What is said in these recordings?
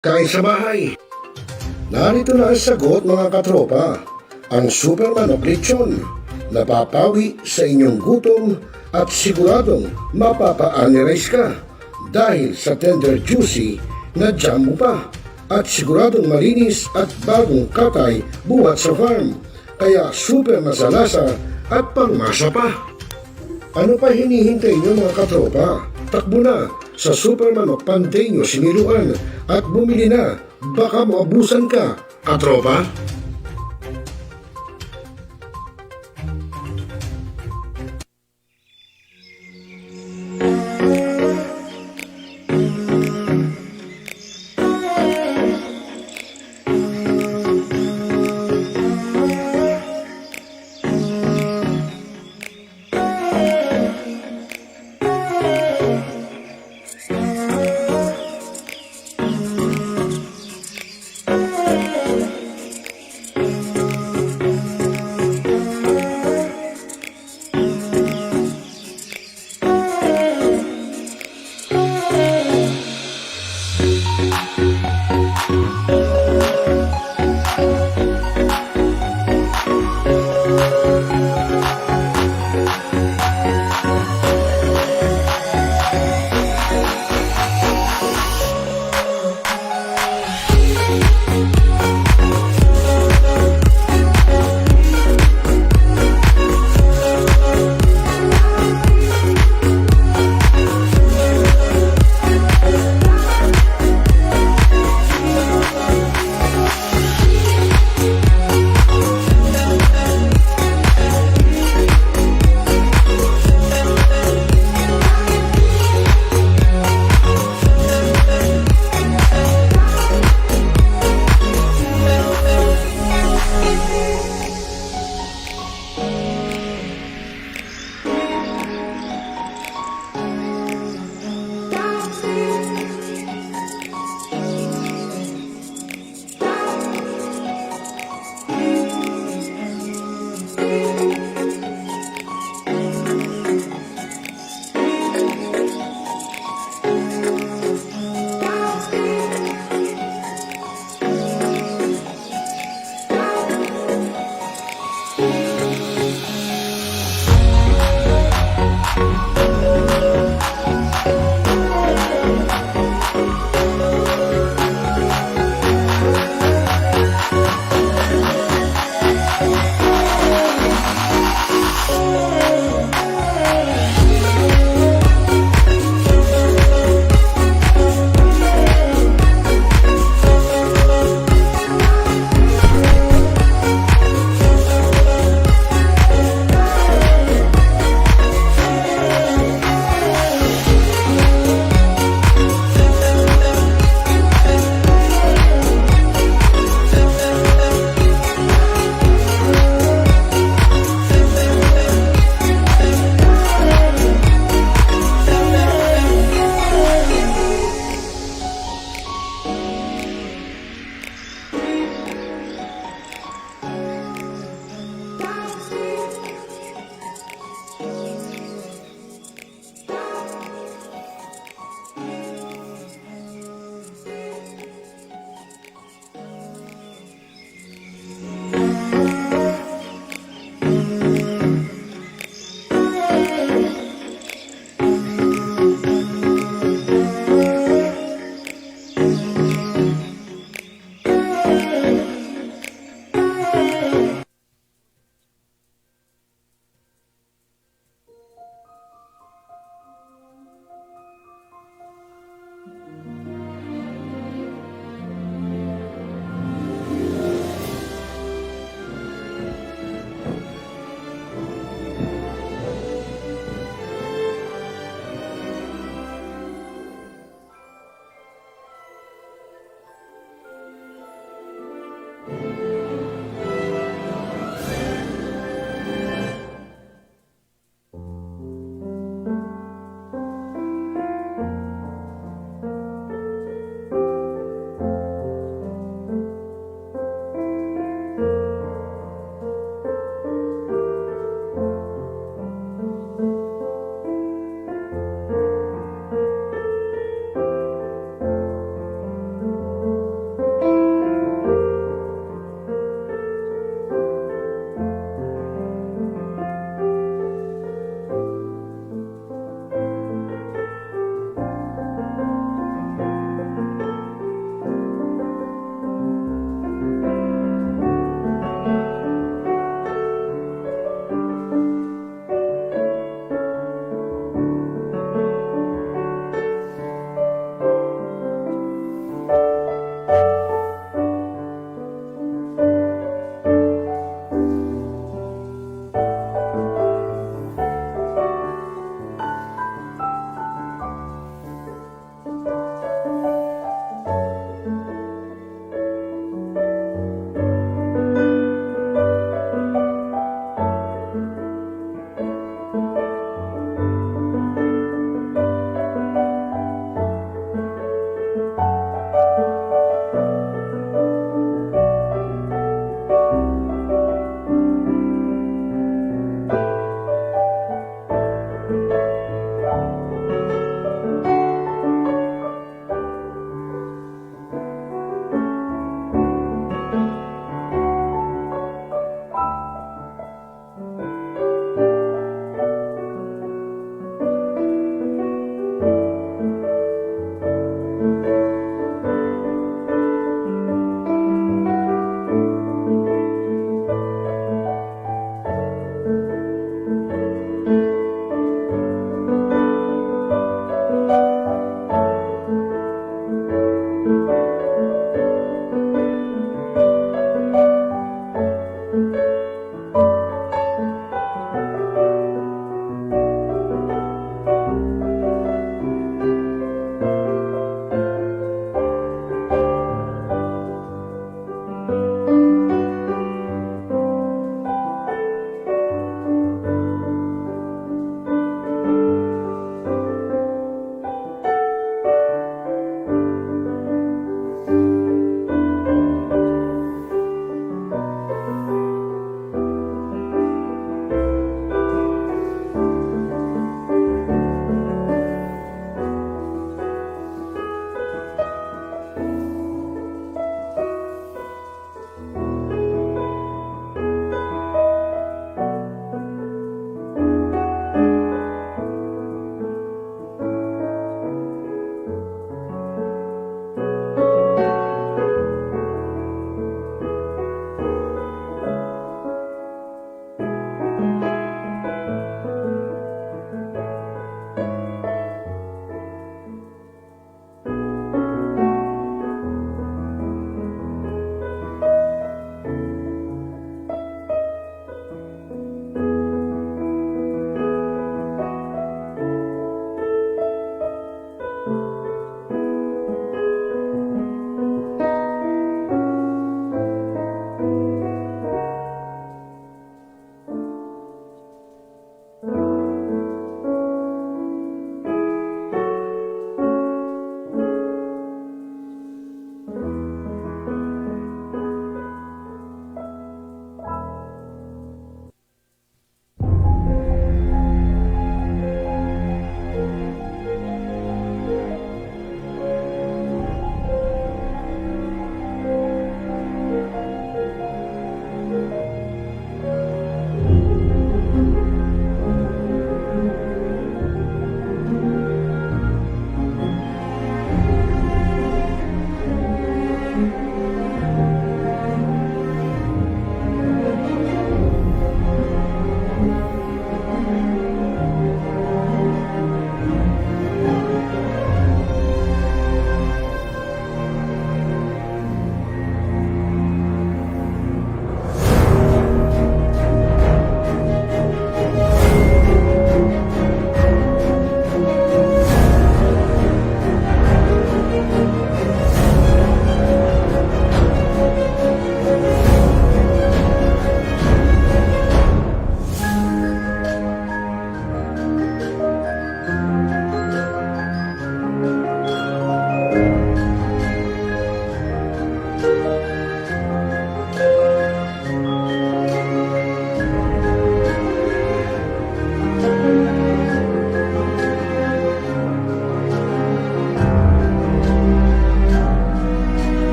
Kain sa bahay. Narito na ang sagot mga katropa. Ang Superman of Lechon. Napapawi sa inyong gutom at siguradong mapapa-analyze ka dahil sa tender juicy na jam mo pa. At siguradong malinis at bagong katay buhat sa farm. Kaya super masalasa at pangmasa pa. Ano pa hinihintay niyo mga katropa? Takbo na sa Superman of Panteño Siniluan at bumili na, baka maabusan ka, katropa.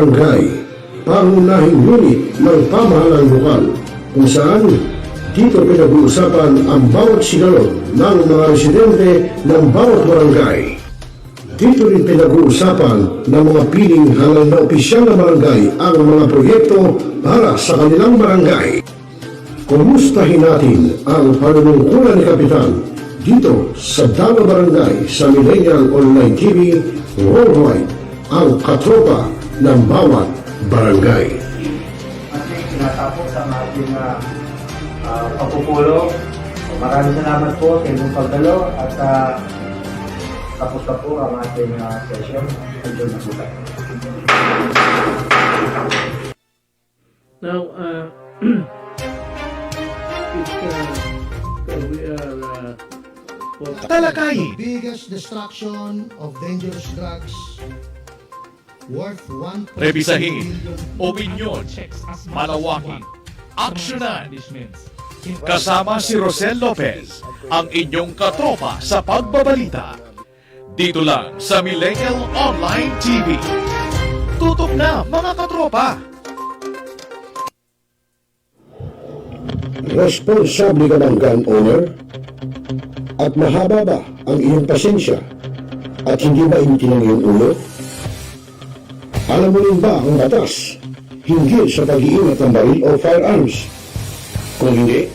Barangay, pangunahing unit ng pamahalaan lokal kung saan dito pinag-uusapan ang bawat sigalot ng mga residente ng bawat barangay. Dito rin pinag-uusapan ng mga piling halal na opisyal na barangay ang mga proyekto para sa kanilang barangay. Kumustahin natin ang panunungkulan ni Kapitan dito sa Dalaw Barangay sa Millennial Online TV Worldwide, ang katropa ng bawat barangay. Ating tinatapos ang ating pagpupulong. Maraming salamat po sa inyong pagdalo at tapos na po ang ating session. Enjoy na po tayo. Now, we are Talakayin. Biggest destruction of dangerous drugs worth 1.7 Rebisahin. billion. Opinyon. Malawakin. Aksyonan. Kasama si ROCEL LOPEZ, ang inyong katropa sa pagbabalita. Dito lang sa Millennial Online TV. Tutok na mga katropa! Responsable ka ng gun owner? At mahaba ba ang iyong pasensya? At hindi ba initin ang iyong ulo? Alam mo rin ba ang batas hinggil sa pag-iingat ng baril o firearms? Kung hindi,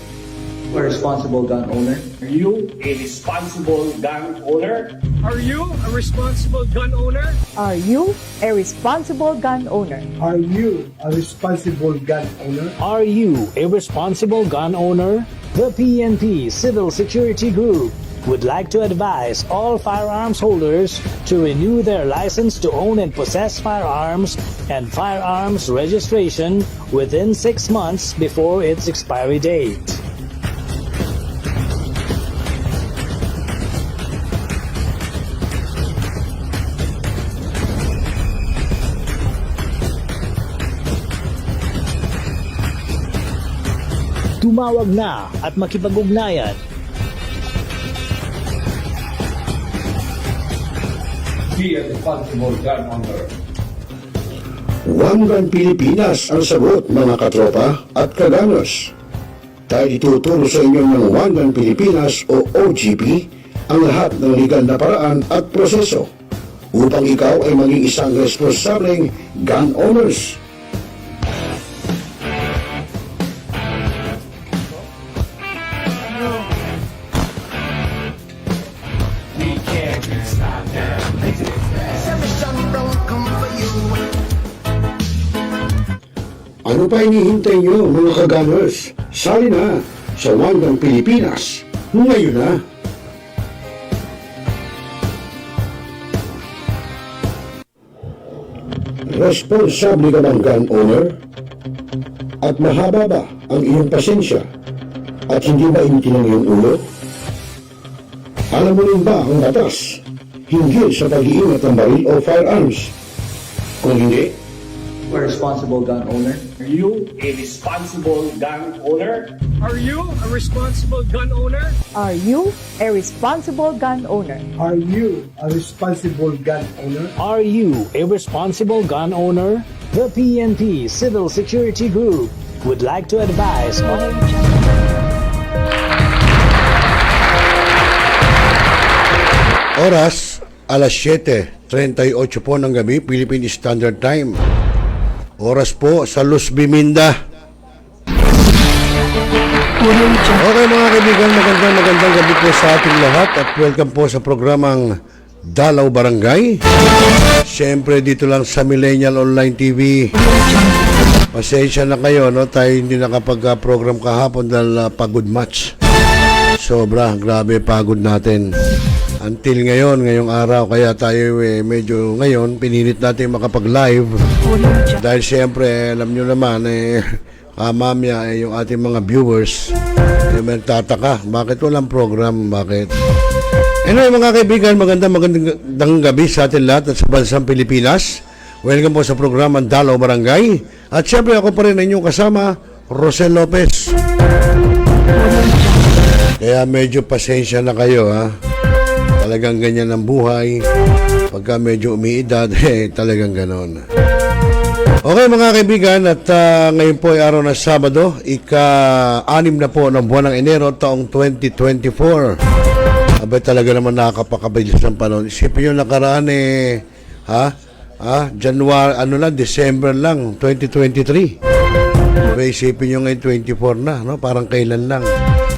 A responsible gun owner. Are you a responsible gun owner? Are you a responsible gun owner? Are you a responsible gun owner? Are you a responsible gun owner? Are you a responsible gun owner? The PNP Civil Security Group would like to advise all firearms holders to renew their license to own and possess firearms and firearms registration within 6 months before its expiry date. Tumawag na at makipag-ugnayan. Be a responsible gun owner. One Gun Pilipinas ang sagot, mga katropa at kaganos. Dahil ituturo sa inyo ng One Gun Pilipinas o OGP ang lahat ng legal na paraan at proseso upang ikaw ay maging isang responsableng gun owners. Ano pa hinihintay nyo, mga kagamers? Sali na sa One Gun Pilipinas ngayon na. Responsable ka bang gun owner? At mahaba ba ang iyong pasensya? At hindi ba initin ang iyong ulo? Alam mo rin ba ang batas hinggil sa pag-iingat ng baril o firearms? Kung hindi, A responsible gun owner. Are you a responsible gun owner? Are you a responsible gun owner? Are you a responsible gun owner? Are you a responsible gun owner? Are you a responsible gun owner? The PNP Civil Security Group would like to advise all... oras, alas 7:38 po ng gabi, Philippine Standard Time. Oras po sa Luz Biminda. Okay mga kaibigan, magandang gabi po sa ating lahat at welcome po sa programang Dalaw Barangay. Siyempre dito lang sa Millennial Online TV. Pasensya na kayo, no? Tayo hindi nakapag-program kahapon dahil pagod match. Sobra, grabe pagod natin. Until ngayong araw, kaya tayo medyo ngayon, pinilit natin makapag-live. Dahil siyempre, alam nyo naman, mamaya yung ating mga viewers, may tataka, bakit walang program, bakit? Anyway mga kaibigan, magandang gabi sa atin lahat at sa bansang Pilipinas. Welcome po sa programang Dalaw Barangay. At siyempre ako pa rin ang inyong kasama, ROCEL LOPEZ. Kaya medyo pasensya na kayo, ha? Talagang ganyan ang buhay. Pagka medyo umiidad, talagang ganon. Okay mga kaibigan, at ngayon po ay araw na Sabado, ika-6 na po ng buwan ng Enero taong 2024. Abay talaga naman nakakapakabilis ng panahon. Isipin nyo nakaraan January, December lang, 2023. Abay isipin nyo ngayon 24 na, no? Parang kailan lang.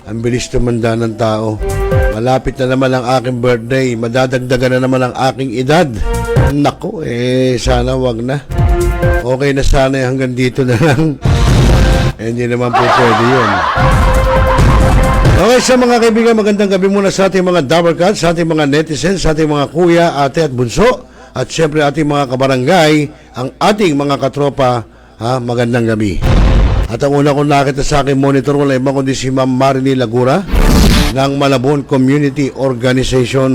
Ang bilis tumanda ng tao. Malapit na naman ang aking birthday. Madadagdagan na naman ang aking edad. Nako, sana wag na. Okay na sana hanggang dito na lang. Hindi naman po pwede yun. Okay, sa mga kaibigan, magandang gabi muna sa ating mga Dabarkad, sa ating mga netizens, sa ating mga kuya, ate at bunso, at syempre ating mga kabarangay, ang ating mga katropa, magandang gabi. At ang una kong nakita sa aking monitor, wala iba kundi si Ma'am Marini Lagura ng Malabon Community Organization.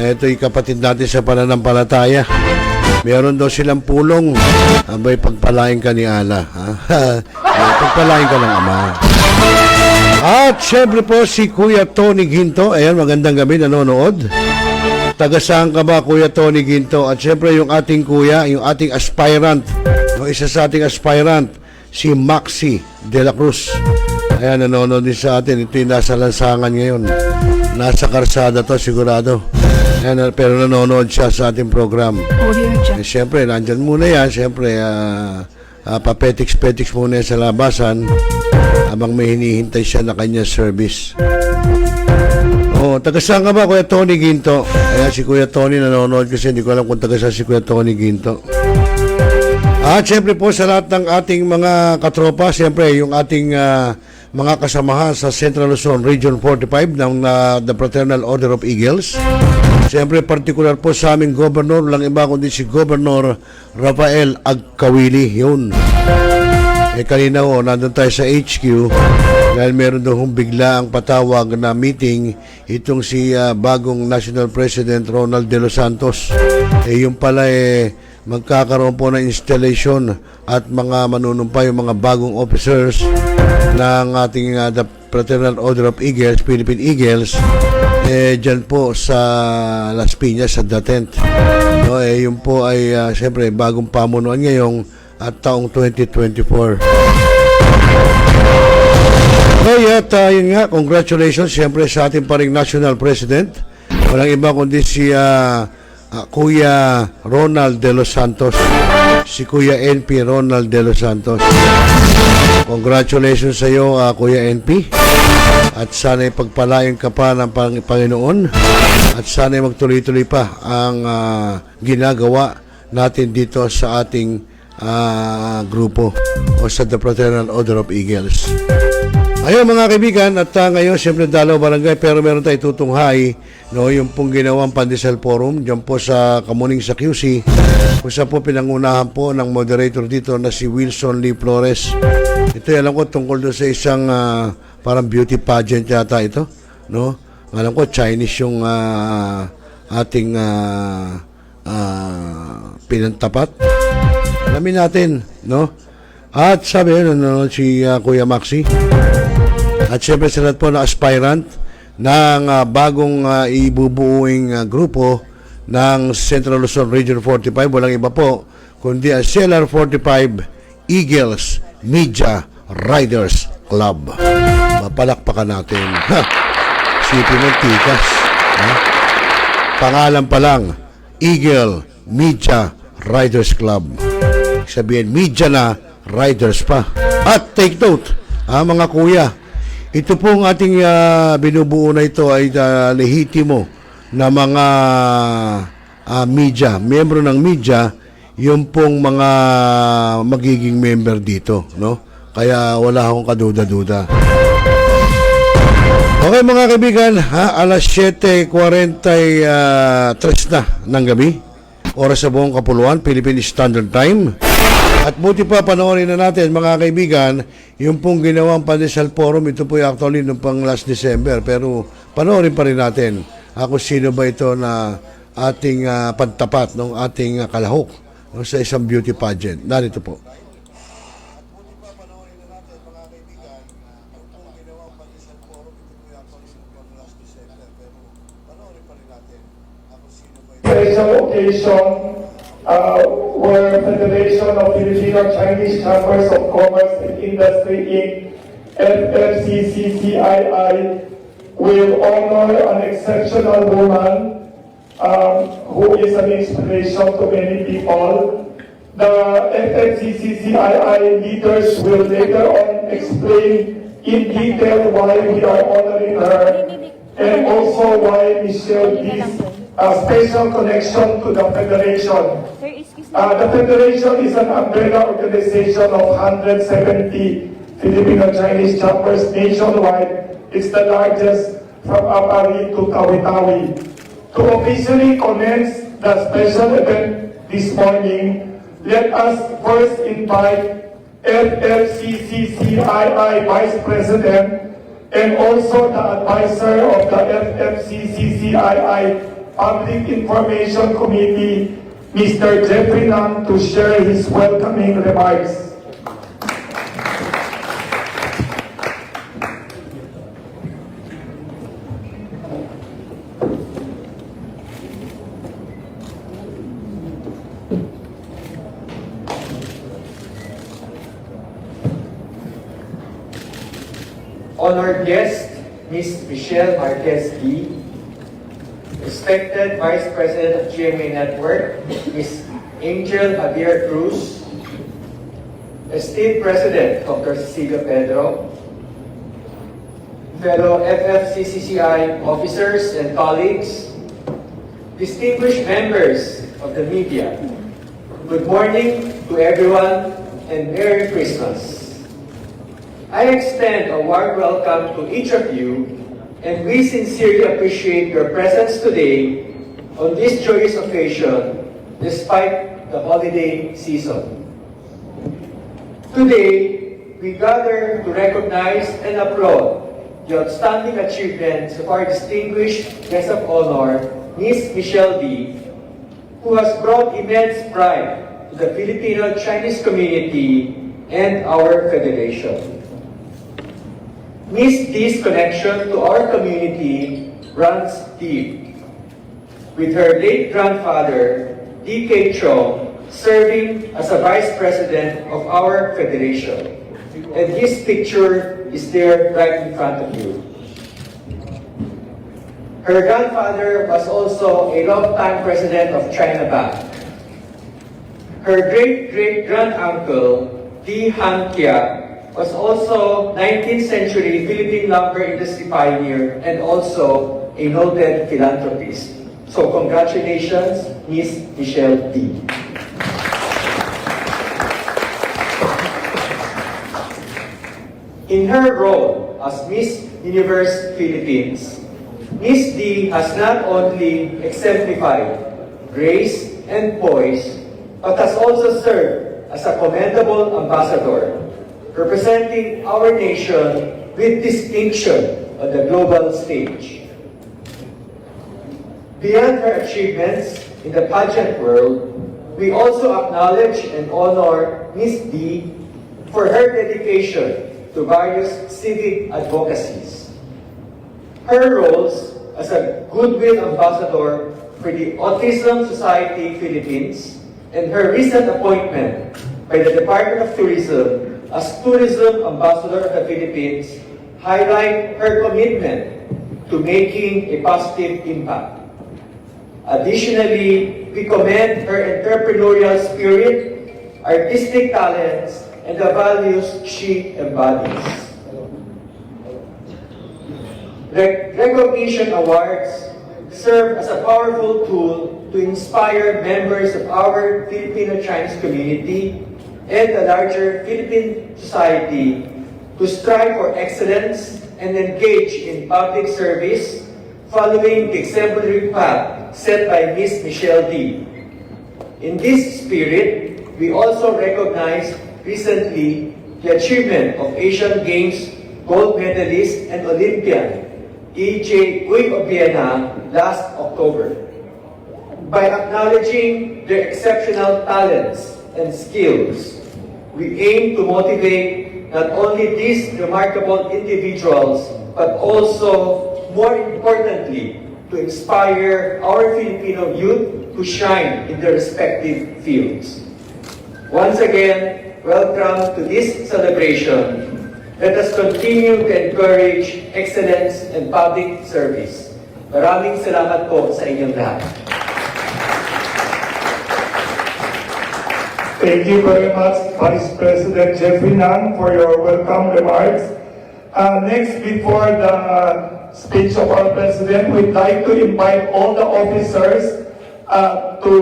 Ito'y kapatid natin sa pananampalataya. Meron daw silang pulong. Abay, pagpalain ka ni Allah. Pagpalain ka ng Ama. At syempre po si Kuya Tony Ginto. Ayan, magandang gabi, nanonood. Taga saan ka ba, Kuya Tony Ginto? At syempre yung ating kuya, yung ating aspirant, yung isa sa ating aspirant, si Maxi de la Cruz. Ayan, nanonood din sa atin. Ito yung nasa lansangan ngayon. Nasa karsada to, sigurado. Ayan, pero nanonood siya sa ating program. Siyempre, nandyan muna yan. Siyempre, papetiks-petiks muna yan sa labasan habang may hinihintay siya na kanyang service. Taga saan ka ba, Kuya Tony Ginto? Ayan, si Kuya Tony nanonood kasi hindi ko alam kung taga saan si Kuya Tony Ginto. At siyempre po sa lahat ng ating mga katropa, siyempre yung ating mga kasamahan sa Central Luzon Region 45 ng the Fraternal Order of Eagles. Siyempre partikular po sa aming governor, lang iba kundi si Governor Rafael Agkawili. Yun. Kanina nandun tayo sa HQ dahil meron doon bigla ang patawag na meeting itong si bagong National President Ronald De Los Santos. Yung pala magkakaroon po ng installation at mga manunumpay yung mga bagong officers ng ating the Fraternal Order of Eagles, Philippine Eagles, dyan po sa Las Piñas, sa Datent. Yun po ay siyempre bagong pamunuan ngayong at taong 2024. At yun nga, congratulations siyempre sa ating paring National President. Walang iba kundi si Kuya Ronald De Los Santos, si Kuya NP Ronald De Los Santos. Congratulations sa iyo, Kuya NP. At sana'y pagpalain ka pa ng Panginoon at sana'y magtuloy-tuloy pa ang ginagawa natin dito sa ating grupo o sa The Fraternal Order of Eagles. Ayun mga kaibigan, at ngayon siyempre Dalaw Barangay, pero meron tayo tutunghay, yung pong ginawang Pandesal Forum dyan po sa Kamuning sa QC, kung saan po pinangunahan po ng moderator dito na si Wilson Lee Flores. Ito alam ko tungkol doon sa isang parang beauty pageant yata ito, no? Alam ko Chinese yung ating pinantapat. Alamin natin, no? At sabi nanonood si Kuya Maxi. At siyempre sa lahat po na aspirant ng bagong ibubuuing grupo ng Central Luzon Region 45, walang iba po kundi ang CLR 45 Eagles Media Riders Club. Mapalakpakan natin. Sipin ng tikas. Pangalan pa lang, Eagle Media Riders Club. Sabihin, media na, riders pa. At take note, mga kuya, ito pong ating binubuo na ito ay lehitimo na mga media, membro ng media, yung pong mga magiging member dito, no? Kaya wala akong kaduda-duda. Okay mga kaibigan, alas 7:43 na ng gabi, oras sa buong kapuluan, Philippine Standard Time. At buti pa panoorin na natin mga kaibigan, yung pong ginawang Pandesal Forum, ito po actually nung pang last December, pero panoorin pa rin natin kung sino ba ito na ating pantapat ng ating kalahok sa isang beauty pageant. Narito po. There is a location where Federation of Filipino Chinese Chambers of Commerce and Industry Inc. FFCCCII will honor an exceptional woman who is an inspiration to many people. The FFCCCII leaders will later on explain in detail why we are honoring her and also why Michelle D's special connection to the Federation. The Federation is an umbrella organization of 170 Filipino Chinese chapters nationwide. It's the largest from Apari to Tawi-Tawi. To officially commence the special event this morning, let us first invite FFCCCII Vice President and also the advisor of the FFCCCII Public Information Committee, Mr. Jeffrey Nam, to share his welcoming remarks. Honored guest, Ms. Michelle Marquez D. Respected Vice President of GMA Network, Ms. Angel Javier Cruz. Esteemed President Dr. Cecilia Pedro. Fellow FFCCCI officers and colleagues. Distinguished members of the media. Good morning to everyone and Merry Christmas. I extend a warm welcome to each of you, and we sincerely appreciate your presence today on this joyous occasion, despite the holiday season. Today, we gather to recognize and applaud the outstanding achievements of our distinguished guest of honor, Ms. Michelle D., who has brought immense pride to the Filipino Chinese community and our federation. Ms. D's connection to our community runs deep, with her late grandfather, D.K. Chong, serving as a vice president of our federation. And his picture is there right in front of you. Her grandfather was also a long-time president of China Bank. Her great-great-granduncle, D. Han Kia, was also 19th century Philippine lumber industry pioneer and also a noted philanthropist. So congratulations, Ms. Michelle D. In her role as Miss Universe Philippines, Ms. D has not only exemplified grace and poise, but has also served as a commendable ambassador, representing our nation with distinction on the global stage. Beyond her achievements in the pageant world, we also acknowledge and honor Ms. D for her dedication to various civic advocacies. Her roles as a goodwill ambassador for the Autism Society Philippines and her recent appointment by the Department of Tourism as Tourism Ambassador of the Philippines highlight her commitment to making a positive impact. Additionally, we commend her entrepreneurial spirit, artistic talents, and the values she embodies. Recognition awards serve as a powerful tool to inspire members of our Filipino Chinese community and the larger Philippine society to strive for excellence and engage in public service following the exemplary path set by Ms. Michelle D. In this spirit, we also recognize recently the achievement of Asian Games gold medalist and Olympian E.J. Uy Obiena last October. By acknowledging their exceptional talents and skills, we aim to motivate not only these remarkable individuals, but also, more importantly, to inspire our Filipino youth to shine in their respective fields. Once again, welcome to this celebration. Let us continue to encourage excellence and public service. Maraming salamat po sa inyong lahat. Thank you very much, Vice President Jeffrey Nang, for your welcome remarks. Next, before the speech of our President, we'd like to invite all the officers to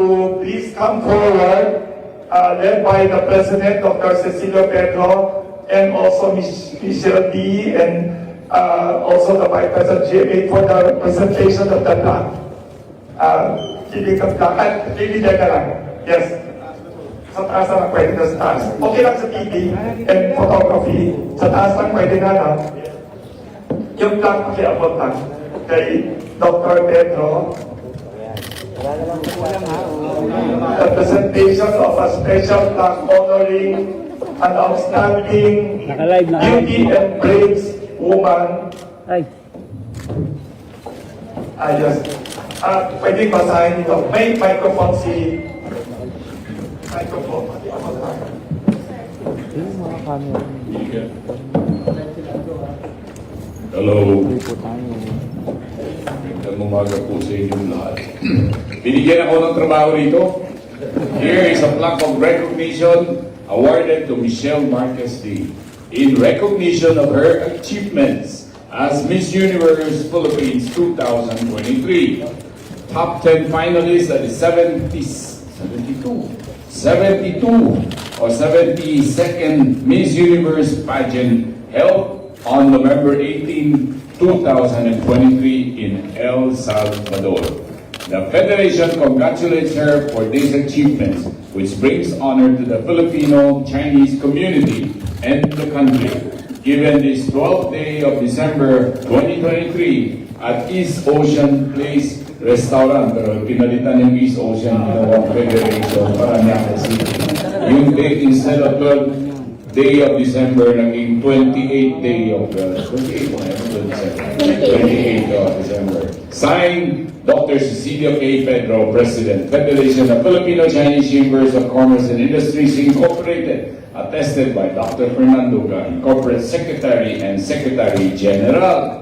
please come forward, led by the President, Dr. Cecilio Pedro, and also Ms. Michelle D, and also the Vice President GMA for the presentation of the plaque. Hindi ka plaque, hindi ka lang. Yes. Sa taas lang pwede na sa taas. Okay lang sa TV and photography. Sa taas lang pwede na lang. Yung plaque pakiabot lang kay Dr. Pedro. The presentation of a special plaque honoring an outstanding beauty and brains woman. Ayos. Pwede basahin ito. May microphone si... Microphone. Hello. Magandang umaga po sa inyong lahat. Binigyan ako ng trabaho rito. Here is a plaque of recognition awarded to Michelle Marquez D. in recognition of her achievements as Miss Universe Philippines 2023. Top 10 finalists at the 72 or 72nd Miss Universe pageant held on November 18, 2023 in El Salvador. The Federation congratulates her for these achievements, which brings honor to the Filipino-Chinese community and the country. Given this 12th day of December 2023 at East Ocean Place Restaurant, pero pinalitan yung East Ocean, ginawa Federation para City. Yung date instead of 12th day of December, naging 28th day of 28th of December. Signed, Dr. Cecilio K. Pedro, President, Federation of Filipino-Chinese Chambers of Commerce and Industries Incorporated, attested by Dr. Fernando Gan, Corporate Secretary and Secretary General.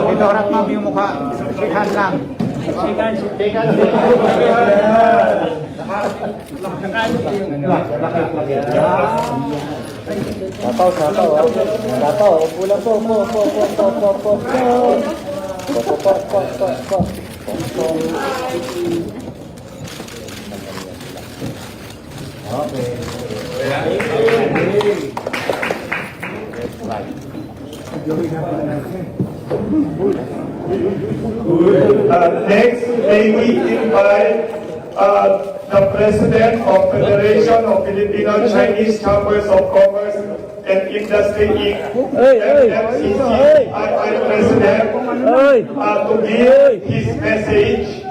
Dito harap ma'am yung mukha. Sihan lang. Sihan. Sapaw. Sapaw. Pula po. Next, may we invite the President of Federation of Filipino-Chinese Chambers of Commerce and Industry Inc. FFCC, President, to give his message.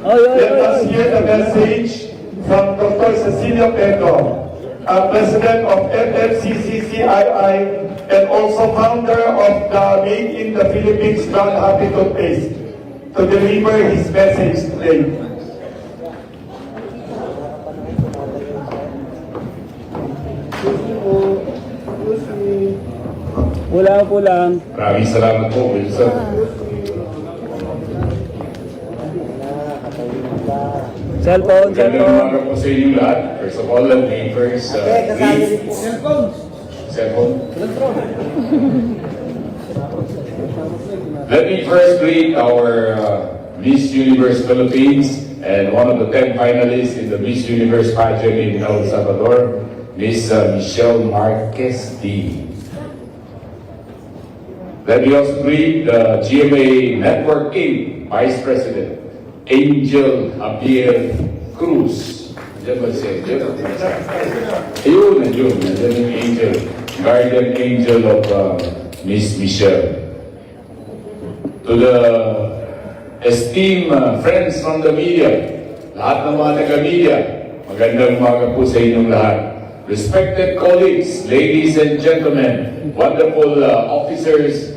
Let us hear the message from Dr. Cecilio Pedro, President of FFCCCII and also founder of the Made in the Philippines Brand Happy Toothpaste, to deliver his message today. Wala lang. Maraming salamat po, Wilson. Cellphone. Magandang umaga po sa inyong lahat. First of all, let me first greet... Cellphone? Let me first greet our Miss Universe Philippines and one of the 10 finalists in the Miss Universe pageant in El Salvador, Miss Michelle Marquez D. Let me also greet the GMA Network Inc. Vice President, Angel Javier Cruz. Diyan ba siya? Ayun, nandiyan yung angel. Guardian angel of Miss Michelle. To the esteemed friends from the media, lahat ng mga taga-media, magandang umaga po sa inyong lahat. Respected colleagues, ladies and gentlemen, wonderful officers,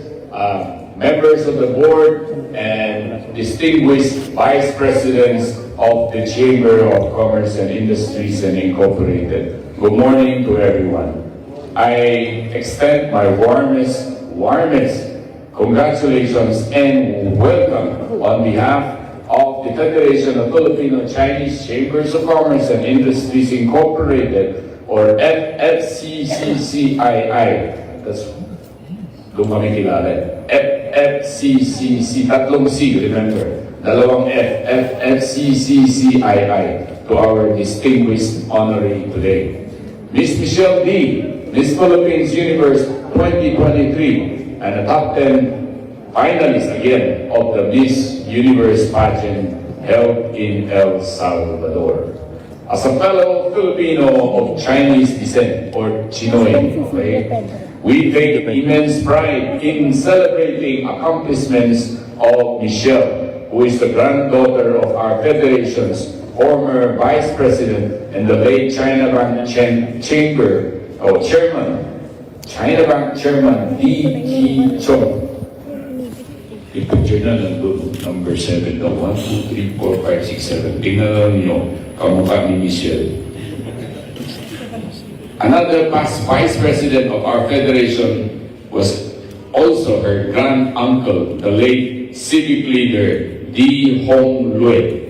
members of the board, and distinguished vice presidents of the Chamber of Commerce and Industries and Incorporated. Good morning to everyone. I extend my warmest congratulations and welcome on behalf of the Federation of Filipino Chinese Chambers of Commerce and Industries Incorporated, or FFCCCII. That's doon kami kilala. FFCCC, tatlong C, remember? Dalawang FFCCCII to our distinguished honoree today. Miss Michelle D., Miss Philippines Universe 2023, and a top 10 finalist again of the Miss Universe pageant held in El Salvador. As a fellow Filipino of Chinese descent, or Chinoy, okay, we take immense pride in celebrating accomplishments of Michelle, who is the granddaughter of our Federation's former Vice President and the late China Bank Chairman, China Bank Chairman D.T. Chong. I-picture na nandun, number 7 daw, 1, 2, 3, 4, 5, 6, 7. Tingnan lang nyo, kamukha ni Michelle. Another past vice president of our federation was also her grand uncle, the late civic leader D. Hong Lue.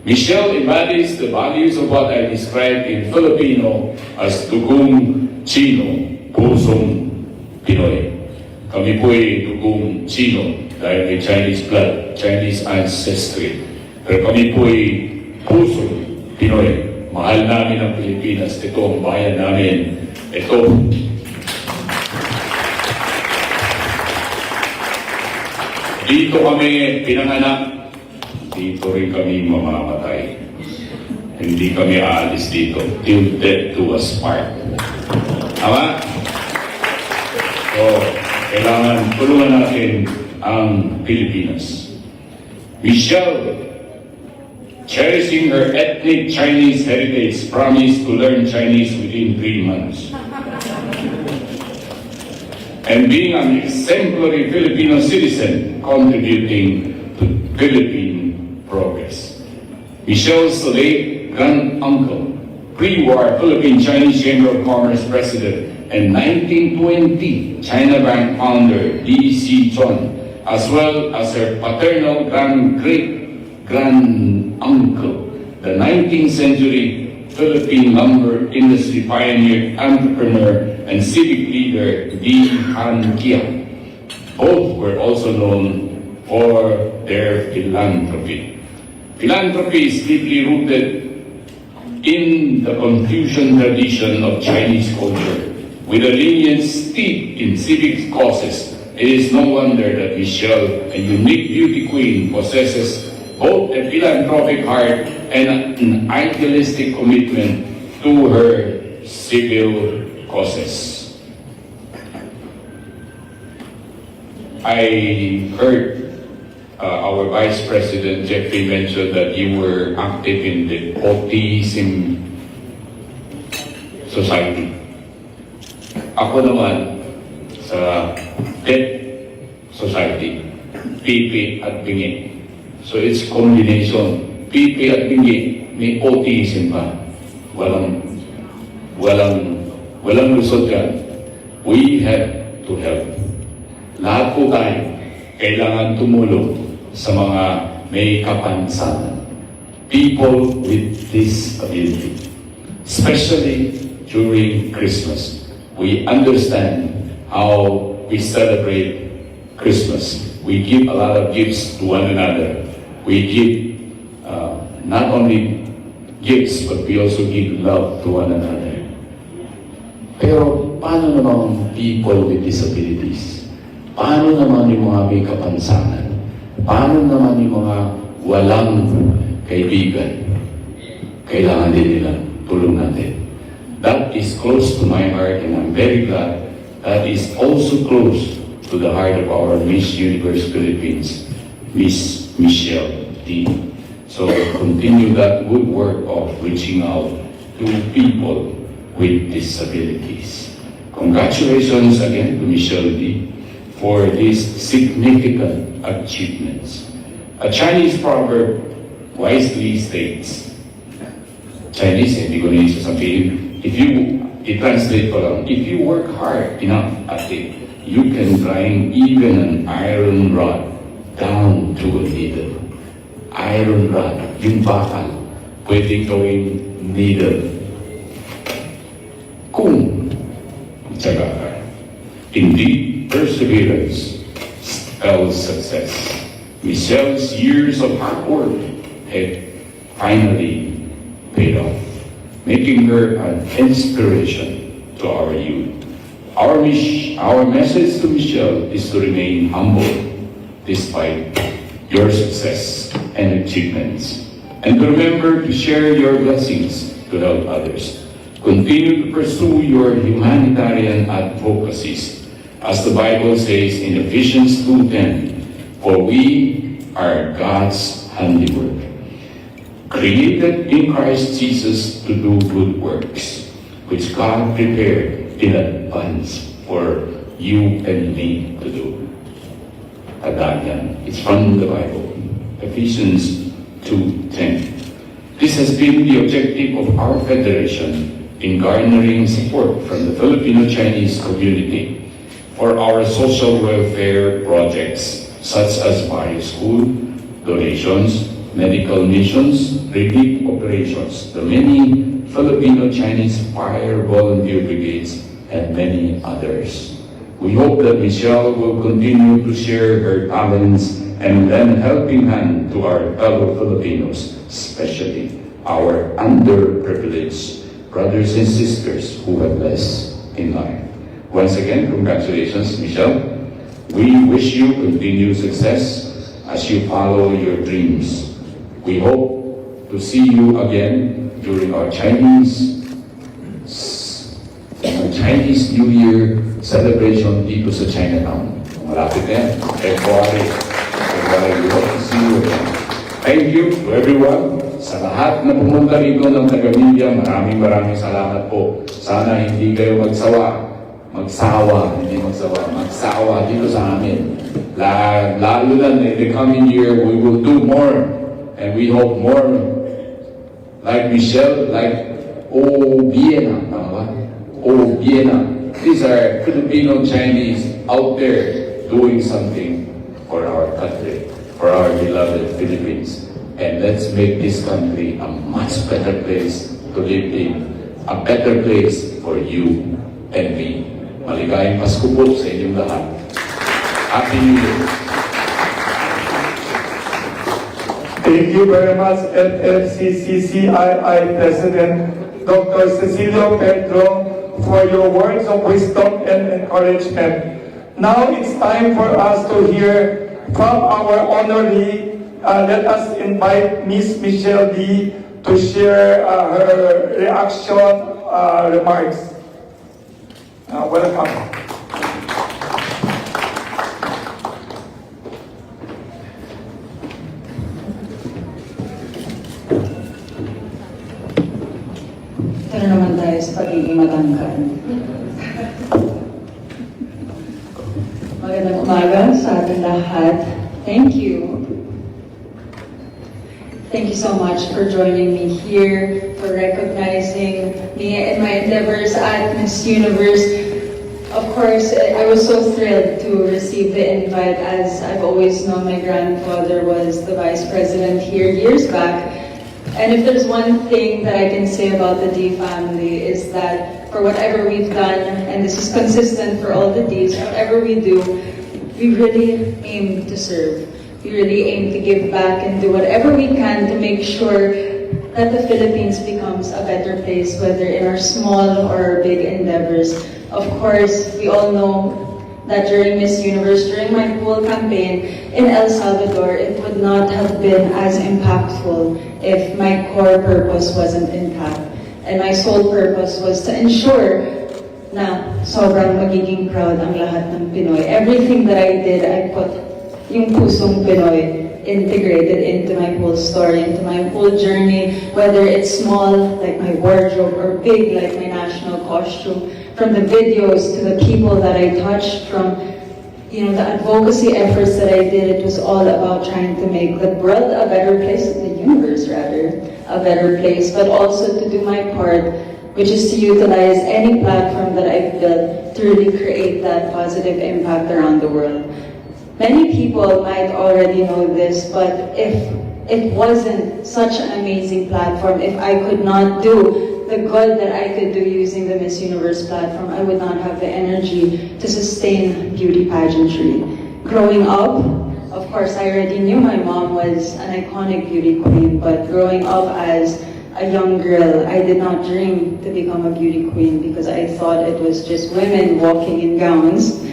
Michelle embodies the values of what I described in Filipino as Dugong Chino, Pusong Pinoy. Kami po'y dugong Chino dahil may Chinese blood, Chinese ancestry. Pero kami po'y pusong Pinoy. Mahal namin ang Pilipinas. Ito ang bayan namin. Ito. Dito kami pinanganak. Dito rin kami mamamatay. Hindi kami aalis dito. Till death do us part. Tama? So, kailangan tulungan natin ang Pilipinas. Michelle, cherishing her ethnic Chinese heritage, promised to learn Chinese within 3 months. And being an exemplary Filipino citizen, contributing to Philippine progress. Michelle's late grand-uncle, pre-war Philippine Chinese Chamber of Commerce president, and 1920 China Bank founder D.C. Chon, as well as her paternal great-grand-uncle, the 19th century Philippine lumber industry pioneer, entrepreneur, and civic leader D. Han Kia. Both were also known for their philanthropy. Philanthropy is deeply rooted in the Confucian tradition of Chinese culture. With a lineage steeped in civic causes, it is no wonder that Michelle, a unique beauty queen, possesses both a philanthropic heart and an idealistic commitment to her civil causes. I heard our Vice President Jeffrey mention that you were active in the autism society. Ako naman sa Deaf Society, PP at Bingi. So it's combination. PP at Bingi, may autism pa. Walang lusot yan. We have to help. Lahat po tayo kailangan tumulong sa mga may kapansanan. People with disability. Especially during Christmas. We understand how we celebrate Christmas. We give a lot of gifts to one another. We give not only gifts, but we also give love to one another. Pero paano naman people with disabilities? Paano naman yung mga may kapansanan? Paano naman yung mga walang kaibigan, kailangan din nila tulong natin. That is close to my heart, and I'm very glad that is also close to the heart of our Miss Universe Philippines, Miss Michelle D. So continue that good work of reaching out to people with disabilities. Congratulations again to Michelle D for these significant achievements. A Chinese proverb wisely states, Chinese, hindi ko na sasabihin, i-translate ko lang, if you work hard enough at it, you can grind even an iron rod down to a needle. Iron rod, yung bakal, pwedeng gawing needle. Kung tsaga ka. Indeed, perseverance spells success. Michelle's years of hard work had finally paid off, making her an inspiration to our youth. Our message to Michelle is to remain humble despite your success and achievements, and to remember to share your blessings to help others. Continue to pursue your humanitarian advocacies, as the Bible says in Ephesians 2:10, for we are God's handiwork, created in Christ Jesus to do good works, which God prepared in advance for you and me to do. Tandaan, it's from the Bible, Ephesians 2:10. This has been the objective of our federation in garnering support from the Filipino-Chinese community for our social welfare projects such as Mari School, donations, medical missions, relief operations, the many Filipino-Chinese fire volunteer brigades, and many others. We hope that Michelle will continue to share her talents and lend helping hand to our fellow Filipinos, especially our underprivileged brothers and sisters who have less in life. Once again, congratulations, Michelle. We wish you continued success as you follow your dreams. We hope to see you again during our Chinese New Year celebration dito sa Chinatown. Malapit na yan. February. We hope to see you again. Thank you to everyone. Sa lahat na pumunta rito ng taga-media, maraming salamat po. Sana hindi kayo magsawa dito sa amin. Lalo na in the coming year, we will do more. And we hope more like Michelle, like Viena. Viena. These are Filipino-Chinese out there doing something for our country, for our beloved Philippines. And let's make this country a much better place to live in, a better place for you and me. Maligayang Pasko po sa inyong lahat. Happy New Year! Thank you very much, FFCCCII President Dr. Cecilio Pedro, for your words of wisdom and encouragement. Now it's time for us to hear from our honoree. Let us invite Miss Michelle D to share her reaction remarks. Welcome. Tara naman tayo sa pagiging matangkad. Magandang umaga sa ating lahat. Thank you. Thank you so much for joining me here, for recognizing me and my endeavors at Miss Universe. Of course, I was so thrilled to receive the invite, as I've always known my grandfather was the vice president here years back. And if there's one thing that I can say about the D family is that for whatever we've done, and this is consistent for all the Ds, whatever we do, we really aim to serve. We really aim to give back and do whatever we can to make sure that the Philippines becomes a better place, whether in our small or big endeavors. Of course, we all know that during Miss Universe, during my whole campaign in El Salvador, it would not have been as impactful if my core purpose wasn't intact. And my sole purpose was to ensure na sobrang magiging proud ang lahat ng Pinoy. Everything that I did, I put yung pusong Pinoy integrated into my whole story, into my whole journey, whether it's small, like my wardrobe, or big, like my national costume. From the videos to the people that I touched, from the advocacy efforts that I did, it was all about trying to make the world a better place, the universe rather, a better place, but also to do my part, which is to utilize any platform that I've built to really create that positive impact around the world. Many people might already know this, but if it wasn't such an amazing platform, if I could not do the good that I could do using the Miss Universe platform, I would not have the energy to sustain beauty pageantry. Growing up, of course, I already knew my mom was an iconic beauty queen, but growing up as a young girl, I did not dream to become a beauty queen because I thought it was just women walking in gowns.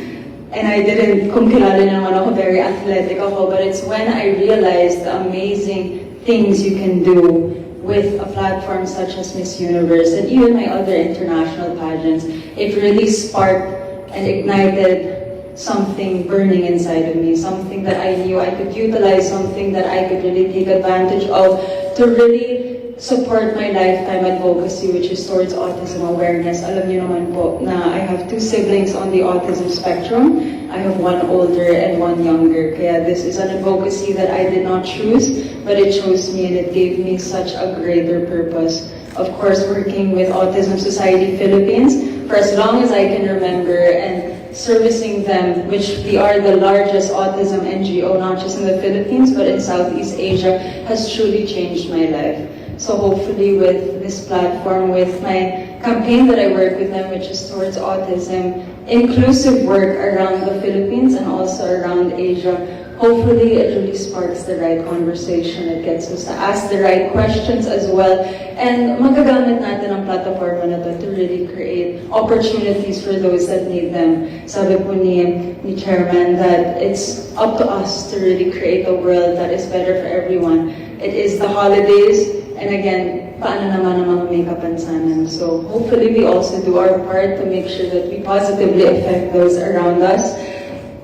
And I didn't, kung kilala naman ako, very athletic ako, but it's when I realized the amazing things you can do with a platform such as Miss Universe and even my other international pageants. It really sparked and ignited something burning inside of me, something that I knew I could utilize, something that I could really take advantage of to really support my lifetime advocacy, which is towards autism awareness. Alam niyo naman po na I have 2 siblings on the autism spectrum. I have one older and one younger. Kaya this is an advocacy that I did not choose, but it chose me and it gave me such a greater purpose. Of course, working with Autism Society Philippines for as long as I can remember and servicing them, which we are the largest autism NGO, not just in the Philippines, but in Southeast Asia, has truly changed my life. So hopefully with this platform, with my campaign that I work with them, which is towards autism, inclusive work around the Philippines and also around Asia, hopefully it really sparks the right conversation. It gets us to ask the right questions as well. And magagamit natin ang platform na to really create opportunities for those that need them. Sabi po ni Chairman that it's up to us to really create a world that is better for everyone. It is the holidays. And again, paano naman ang mga may kapansanan? So hopefully we also do our part to make sure that we positively affect those around us.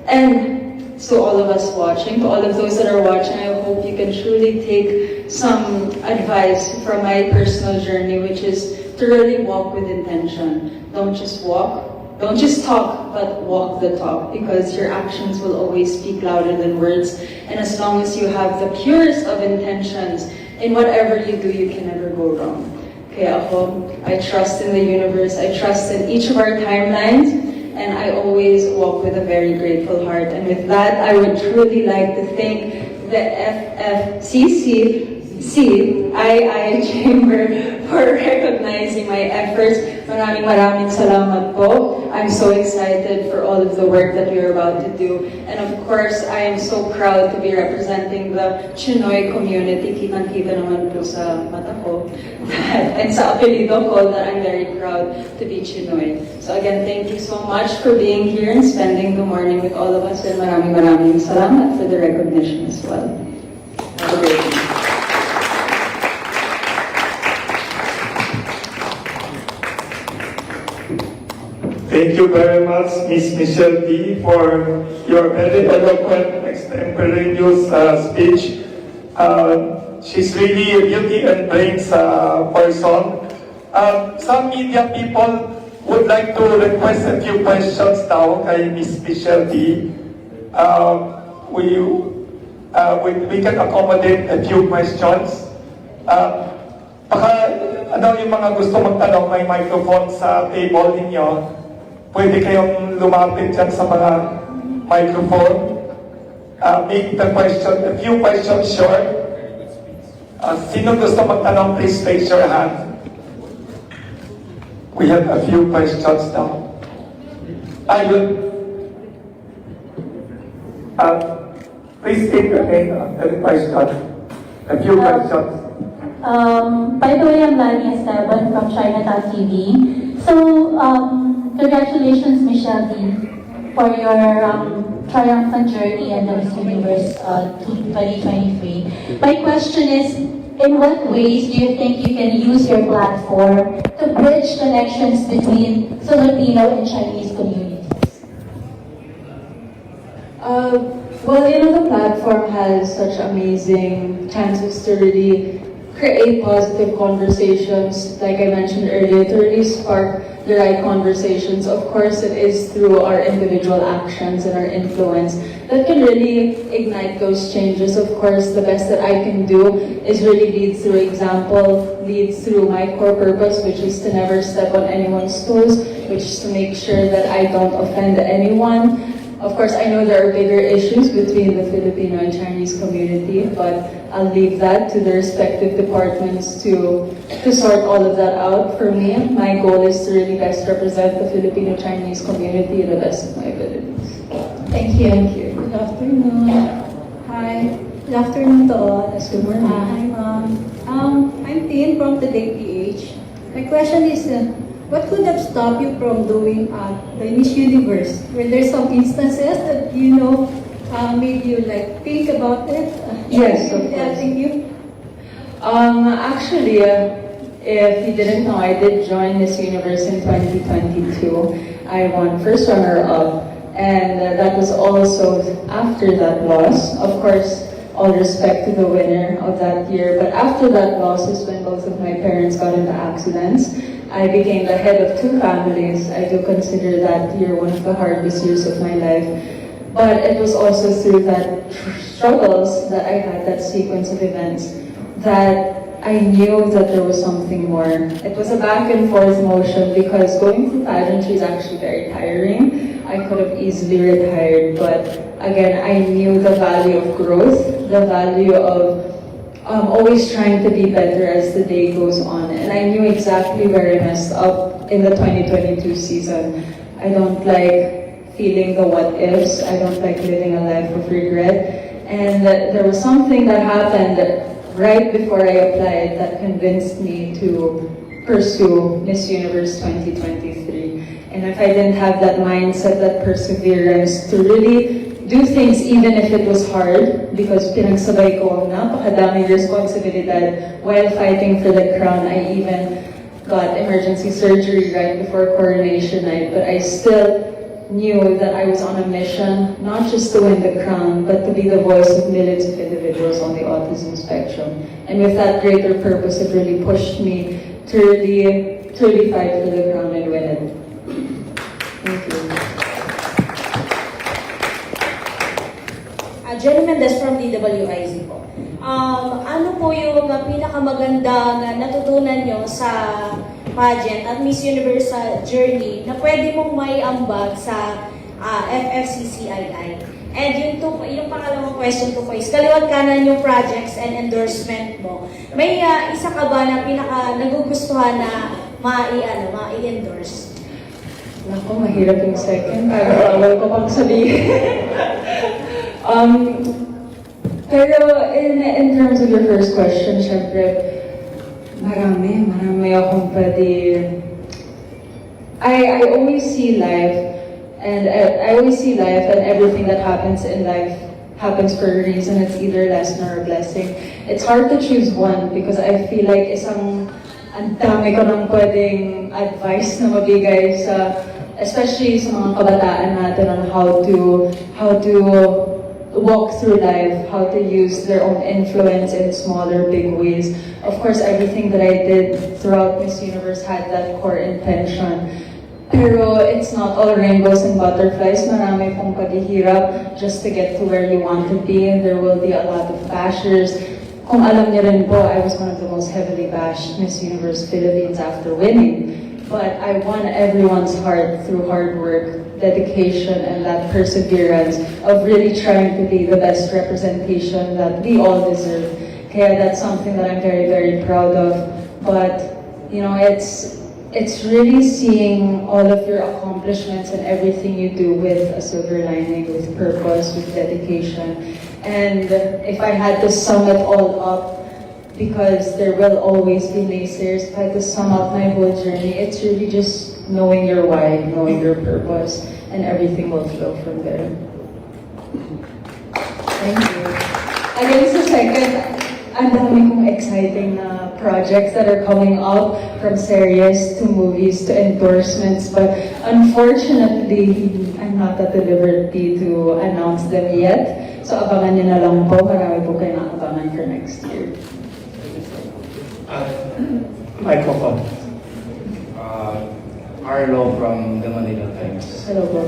And so all of us watching, to all of those that are watching, I hope you can truly take some advice from my personal journey, which is to really walk with intention. Don't just walk. Don't just talk, but walk the talk, because your actions will always speak louder than words. And as long as you have the purest of intentions, in whatever you do, you can never go wrong. Kaya ako, I trust in the universe, I trust in each of our timelines, and I always walk with a very grateful heart. And with that, I would truly like to thank the FFCC II Chamber for recognizing my efforts. Maraming salamat po. I'm so excited for all of the work that we are about to do. And of course, I am so proud to be representing the Chinoy community. Kitang-kita naman po sa mata ko. And sa apelido ko that I'm very proud to be Chinoy. So again, thank you so much for being here and spending the morning with all of us. And maraming salamat for the recognition as well. Have a great day. Thank you very much, Ms. Michelle D., for your very eloquent, extemporaneous speech. She's really a beauty and brains person. Some media people would like to request a few questions now kay Ms. Michelle D. We can accommodate a few questions. Baka yung mga gusto magtanong, may microphone sa table ninyo. Pwede kayong lumapit dyan sa mga microphone. Make the question, a few questions short. Sino gusto magtanong, please raise your hand. We have a few questions now. Ayun. Please state your name after the question. A few questions. By the way, I'm Lani Esteban from Chinatown TV. So, congratulations, Michelle D. for your triumphant journey in the Miss Universe 2023. My question is, in what ways do you think you can use your platform to bridge connections between Filipino and Chinese communities? Well, the platform has such amazing chances to really create positive conversations, like I mentioned earlier, to really spark the right conversations. Of course, it is through our individual actions and our influence that can really ignite those changes. Of course, the best that I can do is really lead through example, lead through my core purpose, which is to never step on anyone's toes, which is to make sure that I don't offend anyone. Of course, I know there are bigger issues between the Filipino and Chinese community, but I'll leave that to the respective departments to sort all of that out. For me, my goal is to really best represent the Filipino-Chinese community to the best of my abilities. Thank you. Thank you. Good afternoon. Hi. Good afternoon to all. Good morning. Hi, ma'am. I'm Tin from Today PH. My question is, what could have stopped you from doing the Miss Universe? Were there some instances that made you think about it? Yes, of course. Yeah, thank you. Actually, if you didn't know, I did join Miss Universe in 2022. I won first runner-up, and that was also after that loss. Of course, all respect to the winner of that year, but after that loss is when both of my parents got into accidents. I became the head of two families. I do consider that year one of the hardest years of my life. But it was also through that struggles that I had, that sequence of events, that I knew that there was something more. It was a back and forth motion because going through pageantry is actually very tiring. I could have easily retired, but again, I knew the value of growth, the value of always trying to be better as the day goes on. And I knew exactly where I messed up in the 2022 season. I don't like feeling the what ifs. I don't like living a life of regret. And there was something that happened right before I applied that convinced me to pursue Miss Universe 2023. And if I didn't have that mindset, that perseverance to really do things even if it was hard, because pinagsabay ko ang napakadaming responsibilidad while fighting for the crown. I even got emergency surgery right before coronation night, but I still knew that I was on a mission, not just to win the crown, but to be the voice of millions of individuals on the autism spectrum. And with that greater purpose, it really pushed me to really fight for the crown and win it. Thank you. Gentleman, that's from DWIZ po. Ano po yung pinakamagandang natutunan nyo sa pageant at Miss Universe journey na pwede mong may ambag sa FFCCII? And yung pangalawang question ko po is, kaliwat kanan yung projects and endorsement mo. May isa ka ba na nagugustuhan na ma-endorse? Naku, mahirap yung second. Bawal ko pang sabihin. Pero in terms of your first question, syempre, marami akong pwede. I always see life, and everything that happens in life happens for a reason. It's either a lesson or a blessing. It's hard to choose one because I feel like ang dami ko nang pwedeng advice na mabigay especially sa mga kabataan natin on how to walk through life, how to use their own influence in small or big ways. Of course, everything that I did throughout Miss Universe had that core intention. Pero it's not all rainbows and butterflies. Marami pong paghihirap just to get to where you want to be, and there will be a lot of bashers. Kung alam niyo rin po, I was one of the most heavily bashed Miss Universe Philippines after winning. But I won everyone's heart through hard work, dedication, and that perseverance of really trying to be the best representation that we all deserve. Kaya that's something that I'm very, very proud of. But, it's really seeing all of your accomplishments and everything you do with a silver lining, with purpose, with dedication. And if I had to sum it all up, because there will always be naysayers, if I had to sum up my whole journey, it's really just knowing your why, knowing your purpose, and everything will flow from there. Thank you. Again, sa second, ang dami kong exciting na projects that are coming up, from series to movies to endorsements, but unfortunately, I'm not at the liberty to announce them yet. So abangan nyo na lang po, marami po kayo nakabangan for next year. Microphone. Arlo from the Manila Times. Hello po.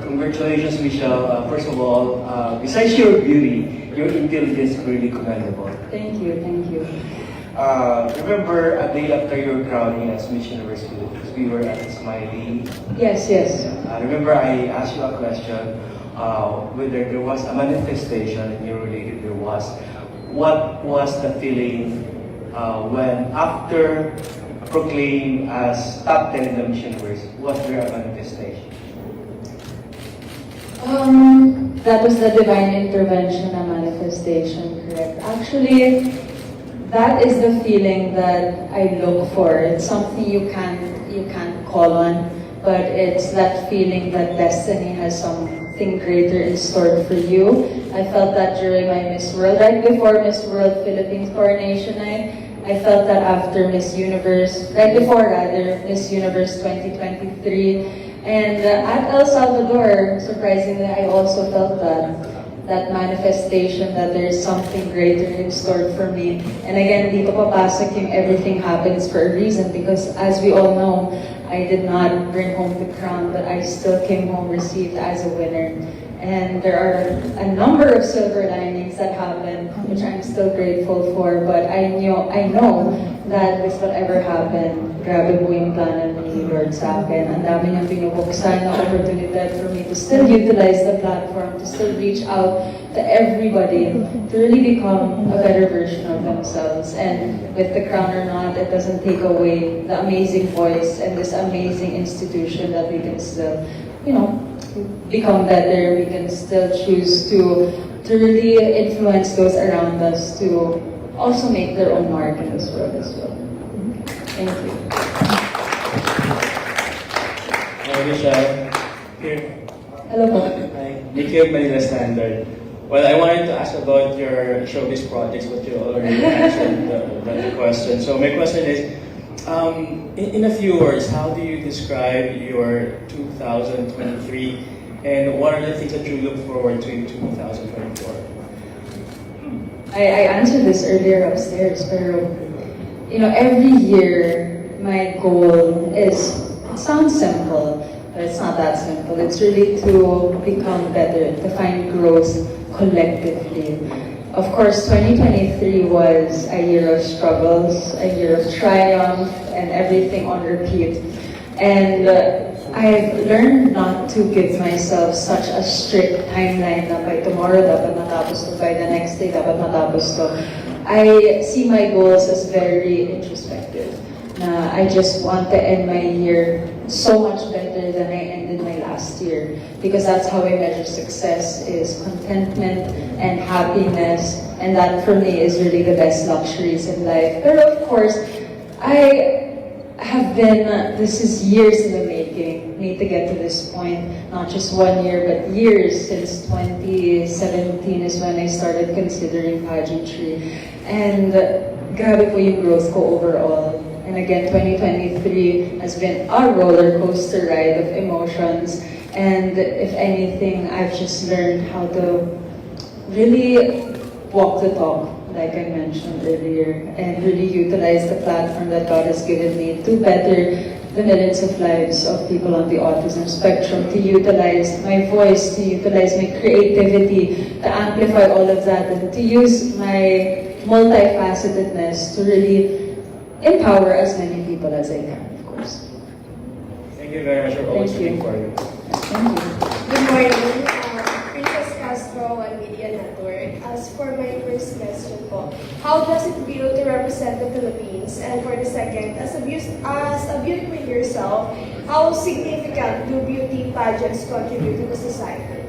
Congratulations, Michelle. First of all, besides your beauty, your intelligence is really commendable. Thank you, thank you. Remember a day after your crowning as Miss Universe Philippines, we were at Smiley. Yes, yes. Remember I asked you a question, whether there was a manifestation and you related there was. What was the feeling when after proclaimed as top 10 in the Miss Universe, was there a manifestation? That was the divine intervention, a manifestation, correct? Actually, that is the feeling that I look for. It's something you can't call on, but it's that feeling that destiny has something greater in store for you. I felt that during my Miss World, right before Miss World Philippines coronation night. I felt that after Miss Universe, right before rather, Miss Universe 2023. And at El Salvador, surprisingly, I also felt that manifestation that there is something greater in store for me. And again, dito papasok yung everything happens for a reason, because as we all know, I did not bring home the crown, but I still came home received as a winner. And there are a number of silver linings that happened, which I'm still grateful for. But I know that with whatever happened, grabe po yung plano ni Lord sa akin. Ang dami niyang pinubuksan na oportunidad for me to still utilize the platform, to still reach out to everybody, to really become a better version of themselves. And with the crown or not, it doesn't take away the amazing voice and this amazing institution that we can still, become better. We can still choose to really influence those around us to also make their own mark in this world as well. Thank you. Hi, Michelle. Here. Hello po. Hi. Nikki of Manila Standard. Well, I wanted to ask about your showbiz projects, but you already answered the question. So my question is, in a few words, how do you describe your 2023, and what are the things that you look forward to in 2024? I answered this earlier upstairs, but every year my goal is, it sounds simple, but it's not that simple. It's really to become better, to find growth collectively. Of course, 2023 was a year of struggles, a year of triumph, and everything on repeat. And I've learned not to give myself such a strict timeline na by tomorrow dapat matapos to, by the next day dapat matapos to. I see my goals as very introspective. I just want to end my year so much better than I ended my last year, because that's how I measure success, is contentment and happiness, and that for me is really the best luxuries in life. But of course, this is years in the making, me to get to this point, not just 1 year, but years. Since 2017 is when I started considering pageantry. And grabe po yung growth ko overall. And again, 2023 has been a roller coaster ride of emotions. And if anything, I've just learned how to really walk the talk, like I mentioned earlier, and really utilize the platform that God has given me to better the millions of lives of people on the autism spectrum, to utilize my voice, to utilize my creativity, to amplify all of that, and to use my multifacetedness to really empower as many people as I can, of course. Thank you very much for always looking for you. Thank you. Good morning, Princess Castro and Media Network. As for my first question po, how does it feel to represent the Philippines? And for the second, as a beauty queen yourself, how significant do beauty pageants contribute to the society?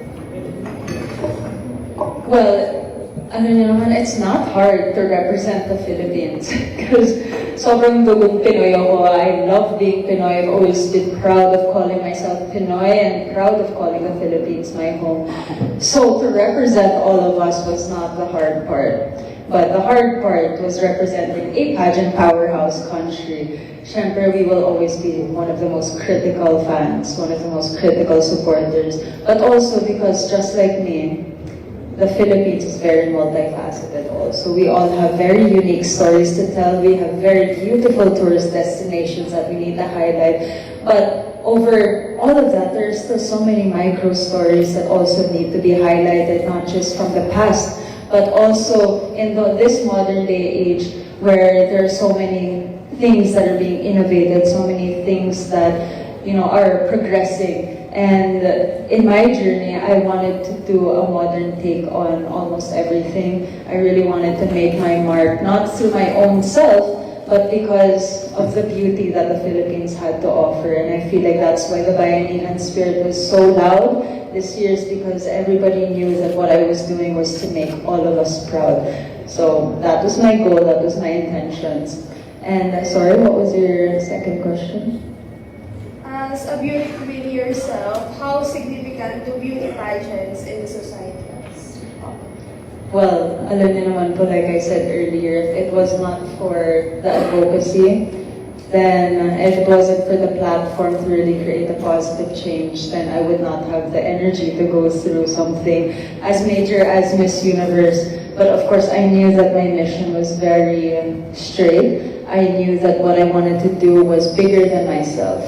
Well, ano niyo naman, it's not hard to represent the Philippines because sobrang dugong Pinoy ako. I love being Pinoy. I've always been proud of calling myself Pinoy and proud of calling the Philippines my home. So to represent all of us was not the hard part. But the hard part was representing a pageant powerhouse country. Siyempre, we will always be one of the most critical fans, one of the most critical supporters. But also because just like me, the Philippines is very multifaceted also. We all have very unique stories to tell. We have very beautiful tourist destinations that we need to highlight. But over all of that, there's still so many micro stories that also need to be highlighted, not just from the past, but also in this modern day age where there are so many things that are being innovated, so many things that are progressing. And in my journey, I wanted to do a modern take on almost everything. I really wanted to make my mark, not through my own self, but because of the beauty that the Philippines had to offer. And I feel like that's why the Bayanihan spirit was so loud this year, is because everybody knew that what I was doing was to make all of us proud. So that was my goal, that was my intentions. And sorry, what was your second question? As a beauty queen yourself, how significant do beauty pageants in the society is? Well, alam niyo naman po, like I said earlier, if it was not for the advocacy, then if it wasn't for the platform to really create a positive change, then I would not have the energy to go through something as major as Miss Universe. But of course, I knew that my mission was very straight. I knew that what I wanted to do was bigger than myself.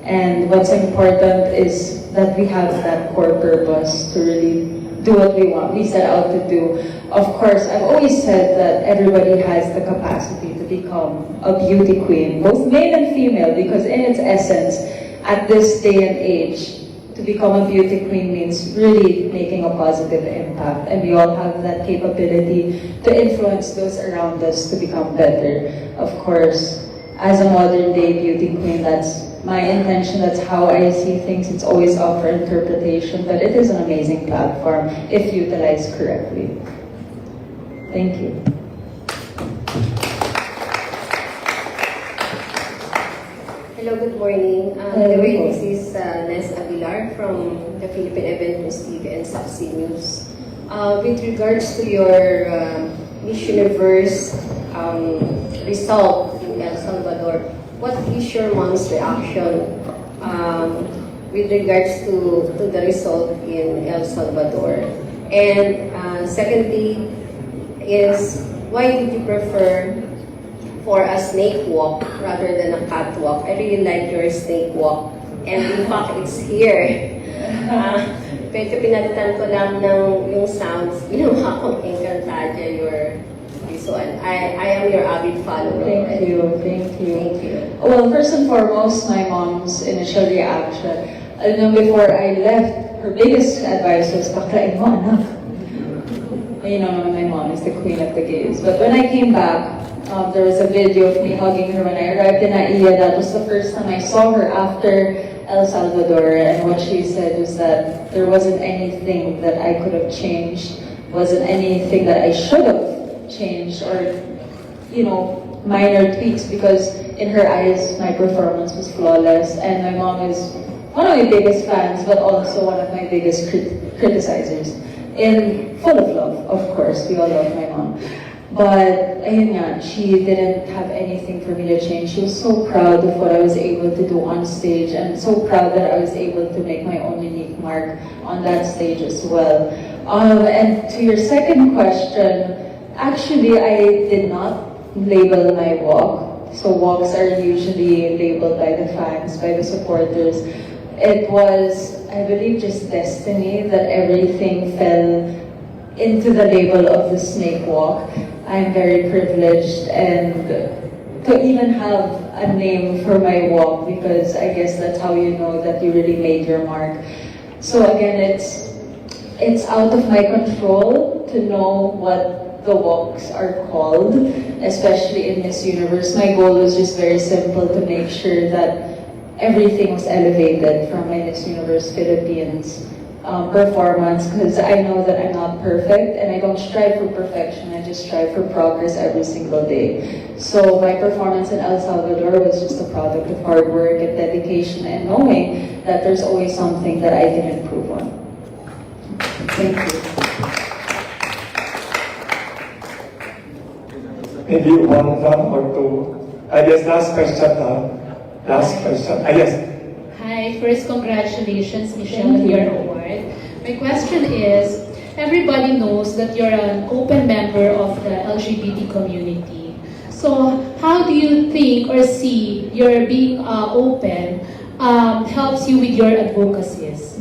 And what's important is that we have that core purpose to really do what we set out to do. Of course, I've always said that everybody has the capacity to become a beauty queen, both male and female, because in its essence, at this day and age, to become a beauty queen means really making a positive impact. And we all have that capability to influence those around us to become better. Of course, as a modern day beauty queen, that's my intention, that's how I see things. It's always up for interpretation, but it is an amazing platform if utilized correctly. Thank you. Hello, good morning. This is Nes Aguilar from the Philippine Event News TV and Saksi News. With regards to your Miss Universe result in El Salvador, what is your mom's reaction with regards to the result in El Salvador? And secondly is, why did you prefer for a snake walk rather than a catwalk? I really like your snake walk. And in fact, it's here. Medyo pinalitan ko lang ng yung sounds. Ginawa kong Encantadia, your this one. I am your avid follower. Thank you. Thank you. Well, first and foremost, my mom's initial reaction. Before I left, her biggest advice was, "Baklain mo, anak." My mom is the queen of the gays. But when I came back, there was a video of me hugging her when I arrived in AIA. That was the first time I saw her after El Salvador, and what she said was that there wasn't anything that I could have changed, wasn't anything that I should have changed, or minor tweaks, because in her eyes my performance was flawless, and my mom is one of my biggest fans, but also one of my biggest criticizers. And full of love, of course, we all love my mom. But ayun nga, she didn't have anything for me to change. She was so proud of what I was able to do on stage, and so proud that I was able to make my own unique mark on that stage as well. And to your second question, actually I did not label my walk. So walks are usually labeled by the fans, by the supporters. It was, I believe, just destiny that everything fell into the label of the snake walk. I'm very privileged and to even have a name for my walk, because I guess that's how you know that you really made your mark. So again, it's out of my control to know what the walks are called, especially in Miss Universe. My goal was just very simple, to make sure that everything was elevated from my Miss Universe Philippines performance, because I know that I'm not perfect and I don't strive for perfection. I just strive for progress every single day. So my performance in El Salvador was just a product of hard work and dedication and knowing that there's always something that I can improve on. Thank you. Maybe one or two. I guess last question now. Last question. Yes. Hi, first congratulations, Michelle, on your award. My question is, everybody knows that you're an open member of the LGBT community. So how do you think or see your being open helps you with your advocacies?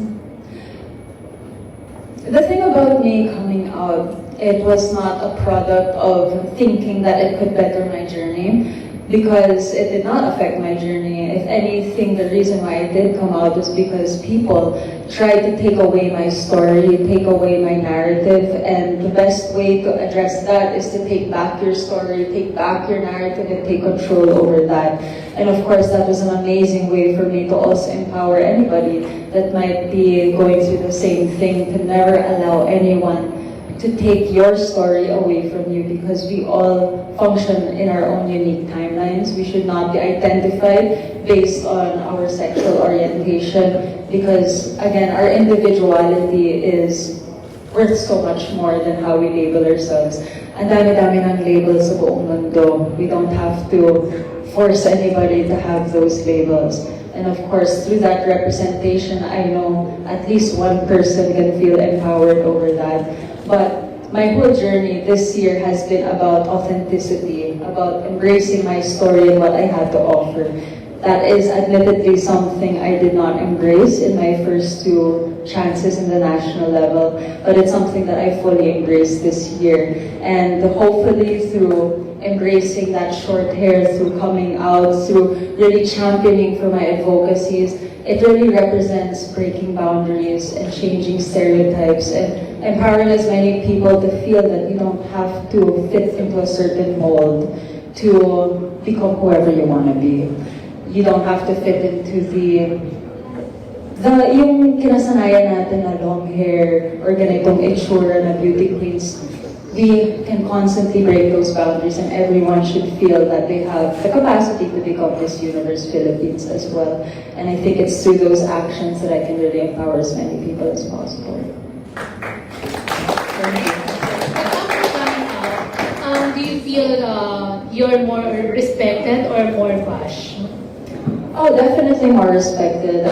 The thing about me coming out, it was not a product of thinking that it could better my journey, because it did not affect my journey. If anything, the reason why I did come out was because people tried to take away my story, take away my narrative, and the best way to address that is to take back your story, take back your narrative, and take control over that. And of course, that was an amazing way for me to also empower anybody that might be going through the same thing, to never allow anyone to take your story away from you, because we all function in our own unique timelines. We should not be identified based on our sexual orientation, because again, our individuality is worth so much more than how we label ourselves. Ang dami-dami ng labels sa buong mundo. We don't have to force anybody to have those labels. And of course, through that representation, I know at least one person can feel empowered over that. But my whole journey this year has been about authenticity, about embracing my story and what I had to offer. That is admittedly something I did not embrace in my first two chances in the national level, but it's something that I fully embraced this year. And hopefully through embracing that short hair, through coming out, through really championing for my advocacies, it really represents breaking boundaries and changing stereotypes and empowering as many people to feel that you don't have to fit into a certain mold to become whoever you want to be. You don't have to fit into yung kinasanayan natin na long hair or ganitong itsura na beauty queens. We can constantly break those boundaries, and everyone should feel that they have the capacity to become Miss Universe Philippines as well. And I think it's through those actions that I can really empower as many people as possible. Do you feel you're more respected or more bashed? Oh, definitely more respected.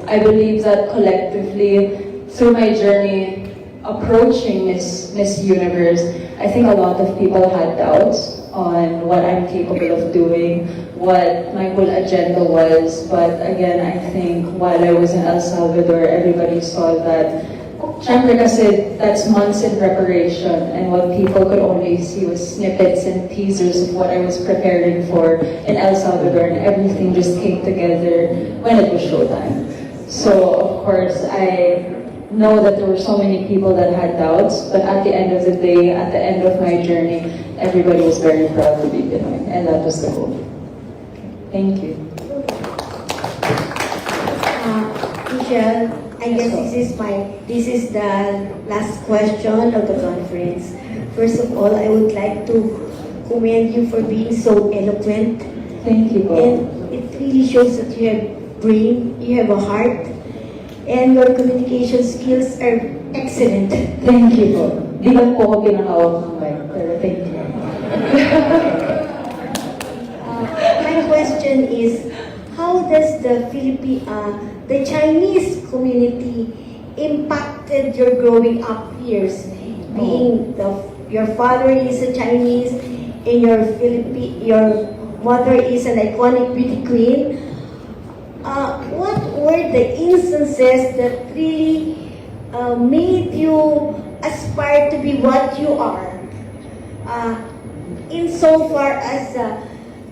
I believe that collectively, through my journey approaching Miss Universe, I think a lot of people had doubts on what I'm capable of doing, what my whole agenda was. But again, I think while I was in El Salvador, everybody saw that, syempre kasi that's months in preparation, and what people could only see was snippets and teasers of what I was preparing for in El Salvador, and everything just came together when it was showtime. So of course, I know that there were so many people that had doubts, but at the end of the day, at the end of my journey, everybody was very proud to be Pinoy, and that was the goal. Thank you. Michelle, I guess this is the last question of the conference. First of all, I would like to commend you for being so eloquent. Thank you, Bob. And it really shows that you have brain, you have a heart, and your communication skills are excellent. Thank you po. Di ba po ako pinangawag ng mic, pero thank you. My question is, how does the Chinese community impacted your growing up years? Being your father is a Chinese, and your mother is an iconic beauty queen. What were the instances that really made you aspire to be what you are? Insofar as the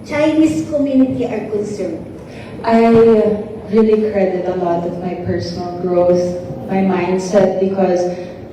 Chinese community are concerned. I really credit a lot of my personal growth, my mindset, because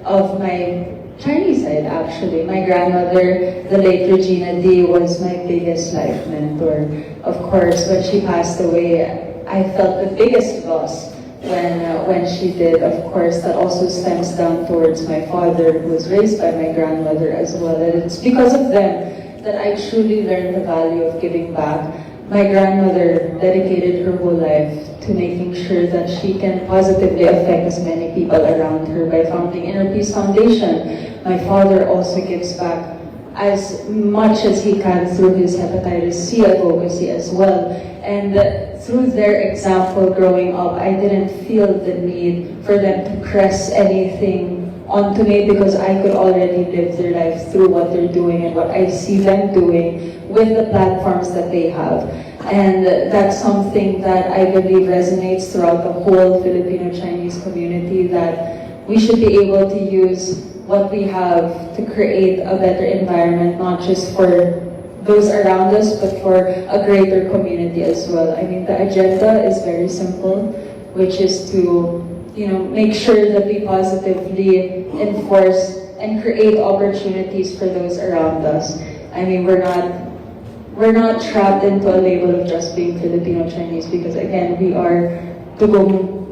of my Chinese side, actually. My grandmother, the late Regina D, was my biggest life mentor. Of course, when she passed away, I felt the biggest loss when she did. Of course, that also stems down towards my father, who was raised by my grandmother as well. And it's because of them that I truly learned the value of giving back. My grandmother dedicated her whole life to making sure that she can positively affect as many people around her by founding Inner Peace Foundation. My father also gives back as much as he can through his hepatitis C advocacy as well. And through their example growing up, I didn't feel the need for them to press anything onto me because I could already live their life through what they're doing and what I see them doing with the platforms that they have. And that's something that I believe resonates throughout the whole Filipino-Chinese community, that we should be able to use what we have to create a better environment, not just for those around us, but for a greater community as well. I mean, the agenda is very simple, which is to, make sure that we positively enforce and create opportunities for those around us. I mean, we're not trapped into a label of just being Filipino-Chinese, because again, we are Dugong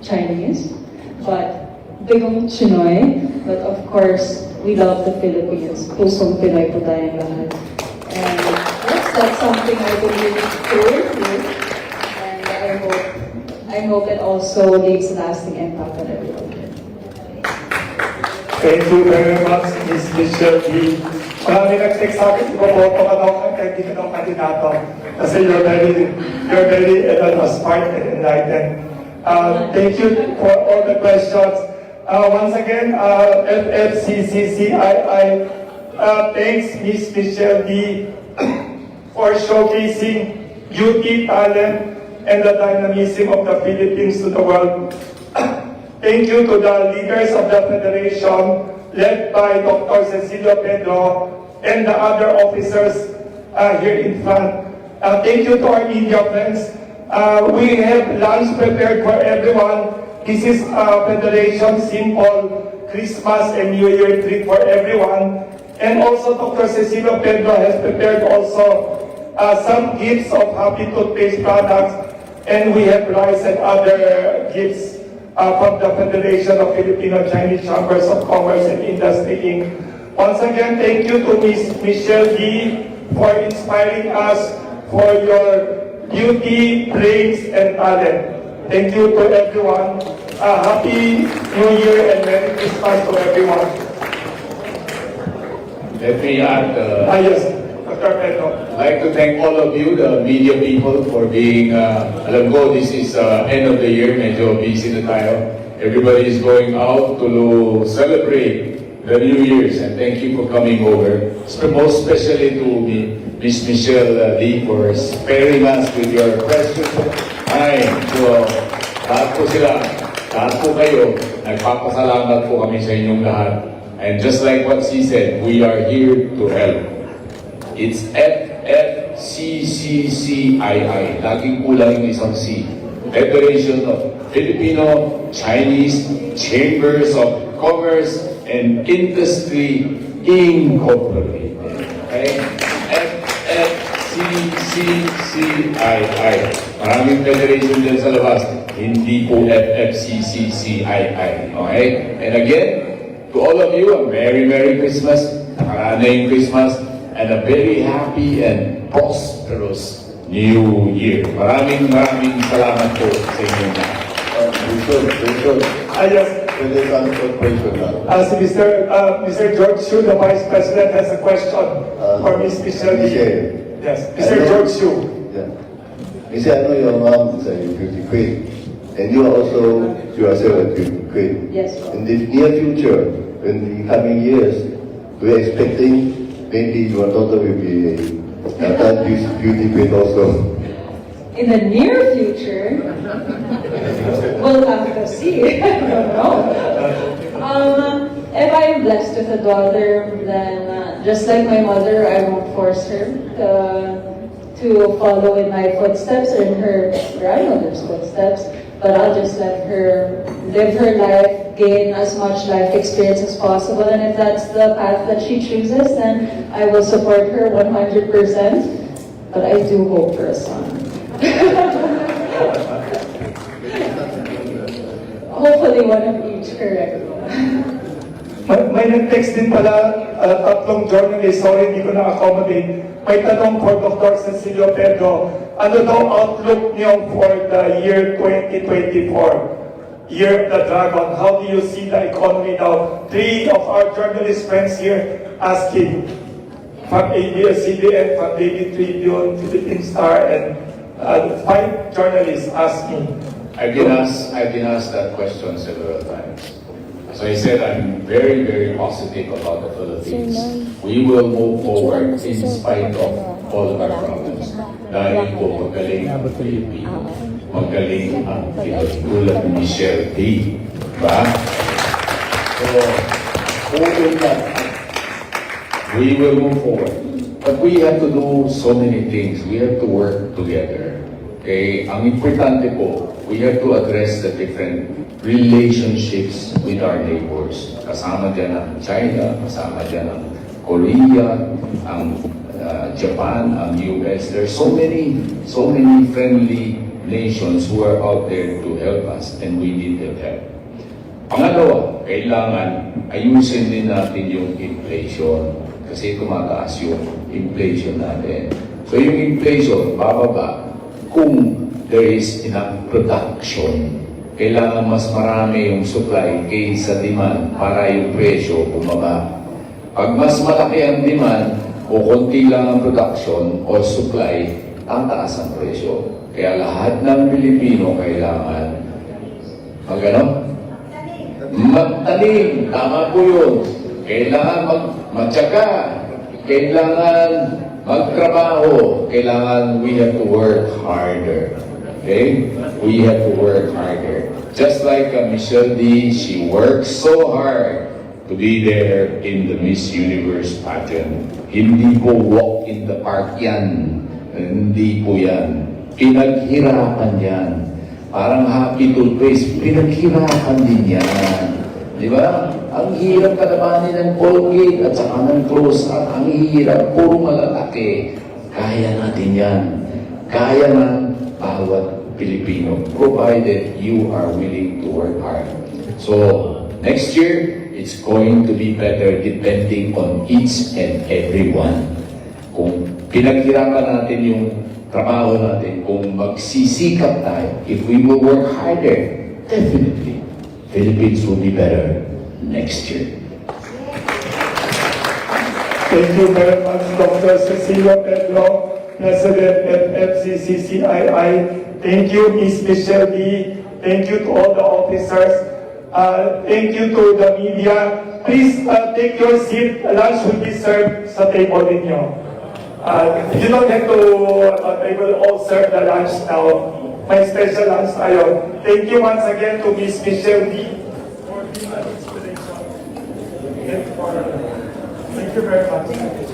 Chinese, but Dugong Chinoy, but of course, we love the Philippines. Pusong Pinoy po tayong lahat. And that's something I believe is clear here, and I hope it also leaves a lasting impact on everyone. Thank you very much, Ms. Michelle D. Marami nag-text sa akin, ipoboto ka daw kahit di ka daw kandidato. Kasi you're very smart and enlightened. Thank you for all the questions. Once again, FFCCCII, thanks Ms. Michelle D. for showcasing beauty, talent, and the dynamism of the Philippines to the world. Thank you to the leaders of the Federation, led by Dr. Cecilio Pedro and the other officers here in front. Thank you to our media friends. We have lunch prepared for everyone. This is Federation simple Christmas and New Year treat for everyone. And also Dr. Cecilio Pedro has prepared also some gifts of Happy Toothpaste products, and we have rice and other gifts from the Federation of Filipino-Chinese Chambers of Commerce and Industry, Inc. Once again, thank you to Ms. Michelle D. for inspiring us for your beauty, brains, and talent. Thank you to everyone. Happy New Year and Merry Christmas to everyone. Let me add, yes, Dr. Pedro. I'd like to thank all of you, the media people, for being, alam ko, this is end of the year, medyo busy na tayo. Everybody is going out to celebrate the New Year's, and thank you for coming over. Most especially to Ms. Michelle D. for sparing us with your precious time. So, lahat po kayo, nagpapasalamat po kami sa inyong lahat. And just like what she said, we are here to help. It's FFCCCII. Laging kulang yung isang C. Federation of Filipino Chinese Chambers of Commerce and Industry Incorporated. Okay? FFCCCII. Maraming federation din sa labas. Hindi po FFCCCII. Okay? And again, to all of you, a Merry Christmas, nakaraan na yung Christmas, and a very happy and prosperous New Year. Maraming salamat po sa inyo na. Yes. Mr. George Xu, the Vice President, has a question for Ms. Michelle D. Yes, Mr. George Xu. Yeah. Michelle, I know your mom is a beauty queen, and you are also yourself a beauty queen. Yes. In the near future, in the coming years, we're expecting maybe your daughter will be a beauty queen also. In the near future, we'll have to see. I don't know. If I'm blessed with a daughter, then just like my mother, I won't force her to follow in my footsteps or in her grandmother's footsteps, but I'll just let her live her life, gain as much life experience as possible, and if that's the path that she chooses, then I will support her 100%, but I do hope for a son. hopefully one of each, correct. May nag-text din pala, tatlong journalists, sorry hindi ko na-accommodate. May tanong for Dr. Cecilio Pedro, ano daw outlook niyo for the year 2024? Year of the Dragon. How do you see the economy now? 3 of our journalist friends here asking from ABS-CBN, from Daily Tribune, Philippine Star, and 5 journalists asking. I've been asked that question several times. So I said I'm very, very positive about the Philippines. We will move forward in spite of all of our problems. Dahil po magaling ang Pilipino. Magaling ang Pilipino ni Michelle D. Diba? So, we will move forward. But we have to do so many things. We have to work together. Okay? Ang importante po, we have to address the different relationships with our neighbors. Kasama dyan ang China, kasama dyan ang Korea, ang Japan, ang US. There's so many friendly nations who are out there to help us, and we need their help. Pangalawa, kailangan ayusin din natin yung inflation kasi tumataas yung inflation natin. So yung inflation, bababa kung there is enough production. Kailangan mas marami yung supply kaysa demand para yung presyo bumaba. Pag mas malaki ang demand o konti lang ang production o supply, ang taas ang presyo. Kaya lahat ng Pilipino kailangan magtanim. Tama po yun. Kailangan magtyaga. Kailangan magtrabaho. Kailangan we have to work harder. Okay? We have to work harder. Just like Michelle D, she works so hard to be there in the Miss Universe pageant. Hindi po walk in the park yan. Hindi po yan. Pinaghirapan yan. Parang happy toothpaste, pinaghirapan din yan. Di ba? Ang hirap kalabanin ng Colgate at saka ng Close-Up. Ang hirap, puro malalaki. Kaya natin yan. Kaya ng bawat Pilipino, provided you are willing to work hard. So, next year, it's going to be better depending on each and every one. Kung pinaghirapan natin yung trabaho natin, kung magsisikap tayo, if we will work harder, definitely, Philippines will be better next year. Thank you very much, Dr. Cecilio Pedro, President at FCCCII. Thank you, Ms. Michelle D. Thank you to all the officers. Thank you to the media. Please take your seat. Lunch will be served sa table ninyo. You don't have to, they will all serve the lunch now. May special lunch tayo. Thank you once again to Ms. Michelle D. for the inspiration. Thank you very much.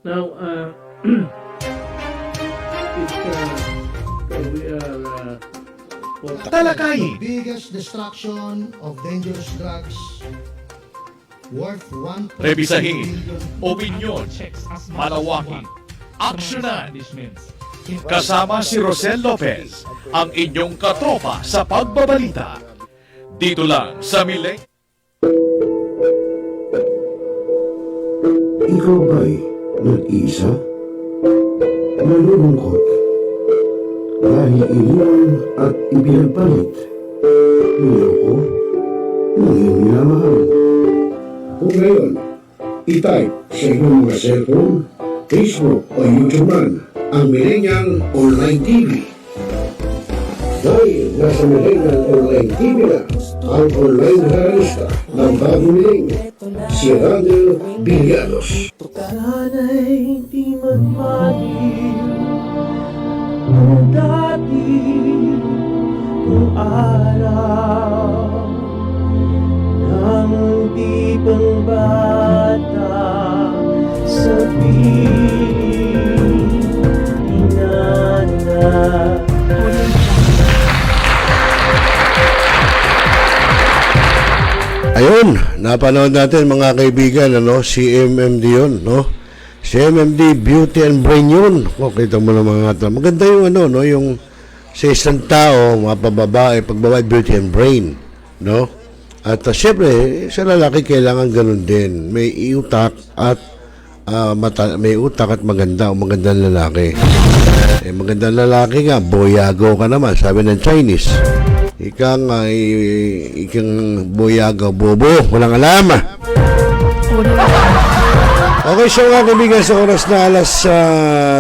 Now, we are Talakayin. Biggest destruction of dangerous drugs worth 1. Rebisahin, opinyon, malawaking, aksyonan. Kasama si ROCEL LOPEZ, ang inyong katropa sa pagbabalita. Dito lang sa Millennial. Ikaw ba'y nag-iisa? Nalulungkot? Dahil iniwan at ipinagpalit? Niloko? Ngayon minamahal? Kung ngayon, i-type sa inyong mga cellphone, Facebook o YouTube man ang Millennial Online TV. Dahil nasa Millennial Online TV na ang online realista ng bagong milenyo, si Randall Villanos. Sana'y di magmahil kung dati kung araw nang di pang bata sa piling inana. Ayun, napanood natin mga kaibigan, si MMD yun, no? Si MMD Beauty and Brain yun. Kita mo na mga maganda yung yung sa isang tao, mga pagbabae, beauty and brain, no? At syempre, sa lalaki kailangan ganun din. May utak at may utak at maganda o magandang lalaki. Magandang lalaki nga, boyago ka naman, sabi ng Chinese. Ikang boyaga, bobo, walang alam. Okay, so mga kaibigan, sa oras na alas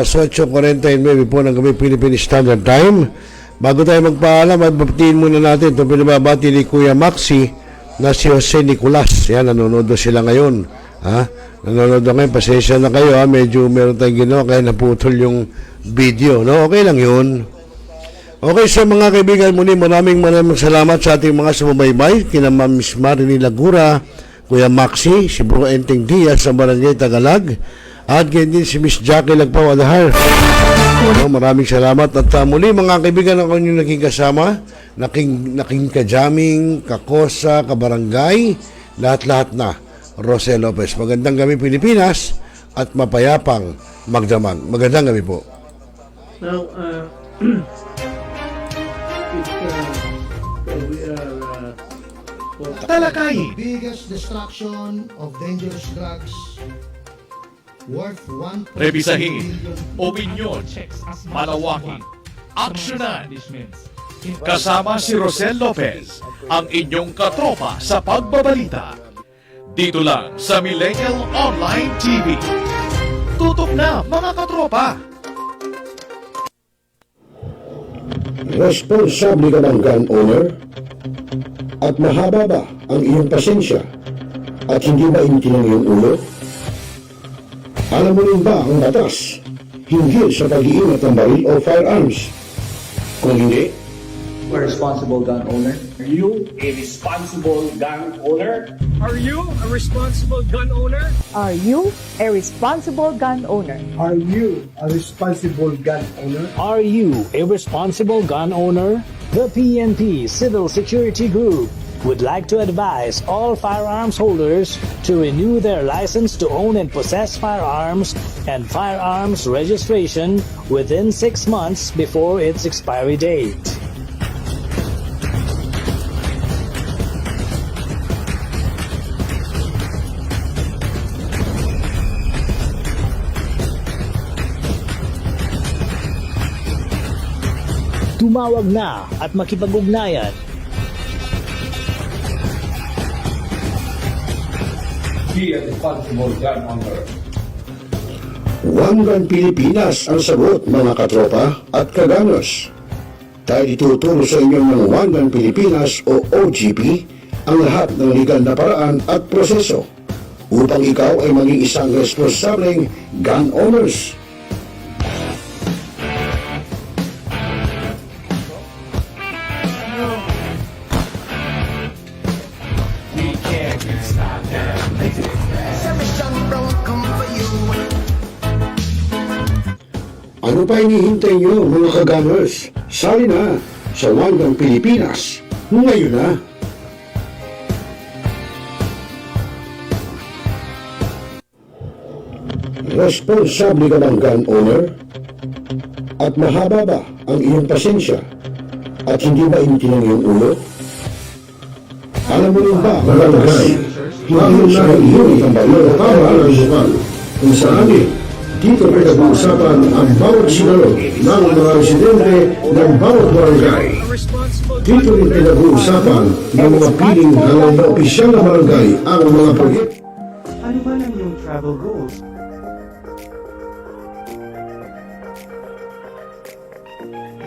8:49 po ng gabi Philippine Standard Time. Bago tayo magpaalam, babatiin muna natin itong pinababati ni Kuya Maxi na si Jose Nicolas. Yan, nanonood sila ngayon. Nanonood ngayon, pasensya na kayo. Medyo meron tayong ginawa kaya naputol yung video. No? Okay lang yun. Okay, so mga kaibigan, muli maraming salamat sa ating mga sumubaybay, kina Ma'am Miss Marini Lagura, Kuya Maxi, si Bro Enteng Diaz sa Barangay Tagalag, at ganyan din si Miss Jackie Lagpaw Adahar. Maraming salamat at muli mga kaibigan, ako yung naging kasama, naking kajaming, kakosa, kabarangay, lahat-lahat na, ROCEL LOPEZ. Magandang gabi Pilipinas at mapayapang magdamag. Magandang gabi po. Now, Talakayin. Biggest destruction of dangerous drugs worth 1. Rebisahin, opinyon, malawaking, aksyonan. Kasama si ROCEL LOPEZ, ang inyong katropa sa pagbabalita. Dito lang sa Millennial Online TV. Tutok na mga katropa! Responsable ka bang gun owner? At mahaba ba ang iyong pasensya? At hindi ba intin ang iyong ulo? Alam mo rin ba ang batas hinggil sa pag-iingat ng baril o firearms? Kung hindi, a responsible gun owner? Are you a responsible gun owner? Are you a responsible gun owner? Are you a responsible gun owner? Are you a responsible gun owner? Are you a responsible gun owner? The PNP Civil Security Group would like to advise all firearms holders to renew their license to own and possess firearms and firearms registration within 6 months before its expiry date. Tumawag na at makipag-ugnayan. Be a responsible gun owner. One Gun Pilipinas ang sagot mga katropa at kaganos. Tayo ituturo sa inyo ng One Gun Pilipinas o OGP ang lahat ng legal na paraan at proseso upang ikaw ay maging isang responsableng gun owners. Ano pa hinihintay nyo mga ka-gunners? Sali na sa Wanggang Pilipinas ngayon na! Responsable ka bang gun owner? At mahaba ba ang iyong pasensya? At hindi ba initin ang iyong ulo? Alam mo rin ba, barangay, hindi na iyon ang balong pamahalang lokal kung saan dito pinag-uusapan ang bawat sinalo ng mga residente ng bawat barangay. Dito rin pinag-uusapan ng mga piling hanggang na opisyal na barangay ang mga proyekto. Ano ba ang iyong travel goals?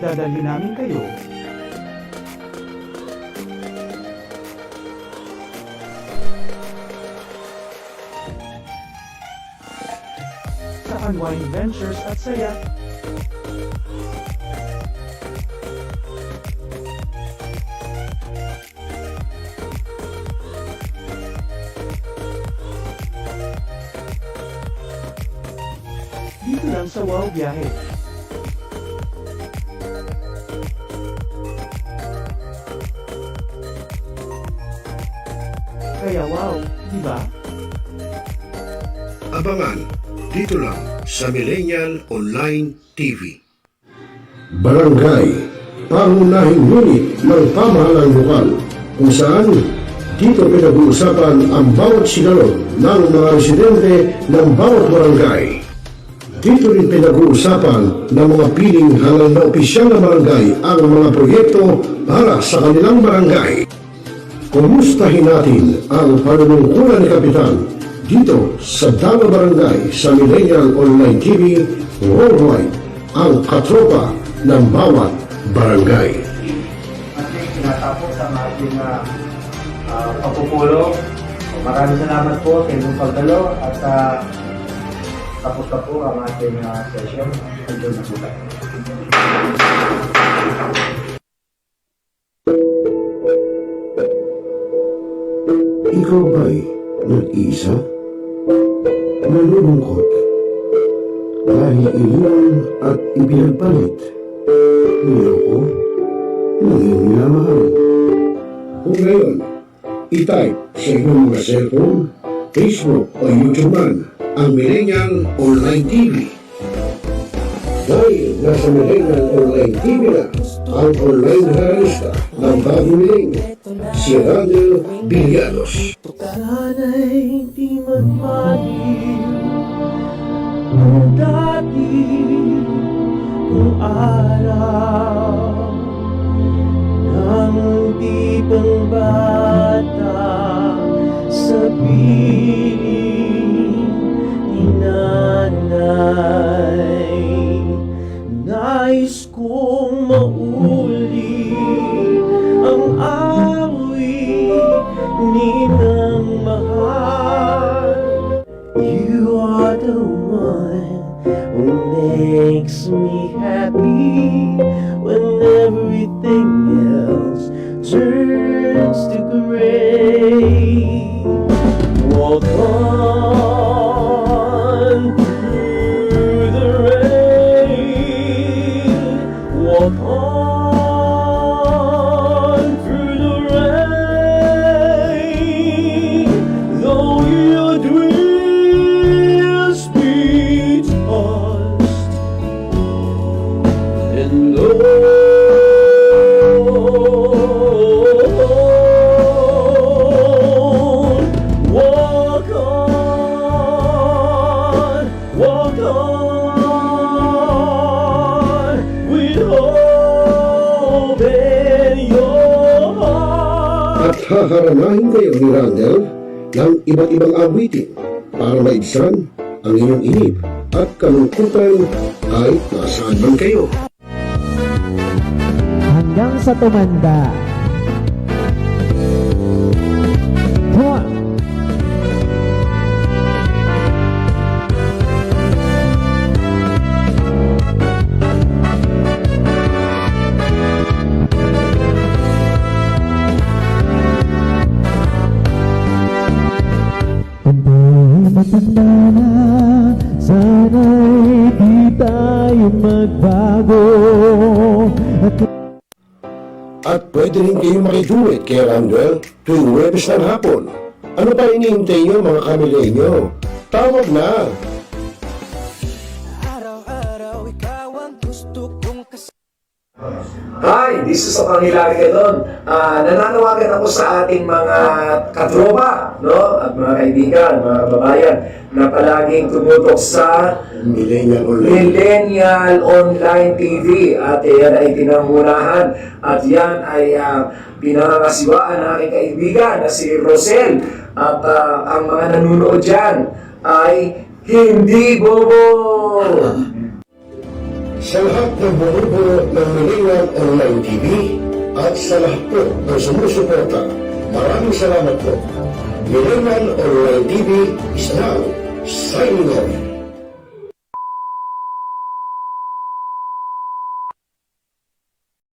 Dadalhin namin kayo. Sa unwind ventures at saya. Dito lang sa Wow Biyahe. Kaya wow, di ba? Abangan dito lang sa Millennial Online TV. Barangay, pangunahing unit ng pamahalang lokal kung saan dito pinag-uusapan ang bawat sinalo ng mga residente ng bawat barangay. Dito rin pinag-uusapan ng mga piling hanggang na opisyal na barangay ang mga proyekto para sa kanilang barangay. Kumustahin natin ang panunungkulan ni Kapitan dito sa Dalaw Barangay sa Millennial Online TV worldwide, ang katropa ng bawat barangay. Ating tinatapos ang ating pagpupulong. Maraming salamat po sa inyong pagdalo at tapos na po ang ating session. Hanggang na po tayo. Ikaw ba'y nag-iisa? Nalulungkot? Dahil iniwan at ipinagpalit? Niloko? Ng iyong minamahal? Kung ngayon, i-type sa iyong mga cellphone, Facebook o YouTube man ang Millennial Online TV. Dahil nasa Millennial Online TV na ang online realista ng bagong milenyo, si Randall Villanos. Sana'y di magmahil kung dati kung araw nang di pang bata sa piling ni nanay. Nais kong mauli ang awit ninang mahal. You are the one who makes me happy when everything else turns to gray. Walk on through the rain. Walk on through the rain. Though your dreams be tossed and low. Walk on with hope in your heart. At haharamahin kayo ni Randall ng iba't ibang awitin para maibsan ang inyong inip at kalungkutan kahit nasaan man kayo. Hanggang sa tumanda. Come on. Matanda na, sana'y di tayo nagbago. At pwede rin kayo makiduit kay Randwell tuwing Huwebes ng hapon. Ano pa hinihintay nyo mga kamilenyo? Tawag na! Hi, this is Pangilari ka doon. Nananawagan ako sa ating mga katropa, no? At mga kaibigan, mga kababayan, na palaging tumutok sa Millennial Online TV. At yan ay pinangunahan. At yan ay pinangangasiwaan ng aking kaibigan na si ROCEL. At ang mga nanunood dyan ay hindi bobo! Sa lahat ng bumubuo ng Millennial Online TV at sa lahat po ng sumusuporta, maraming salamat po. Millennial Online TV is now signing off.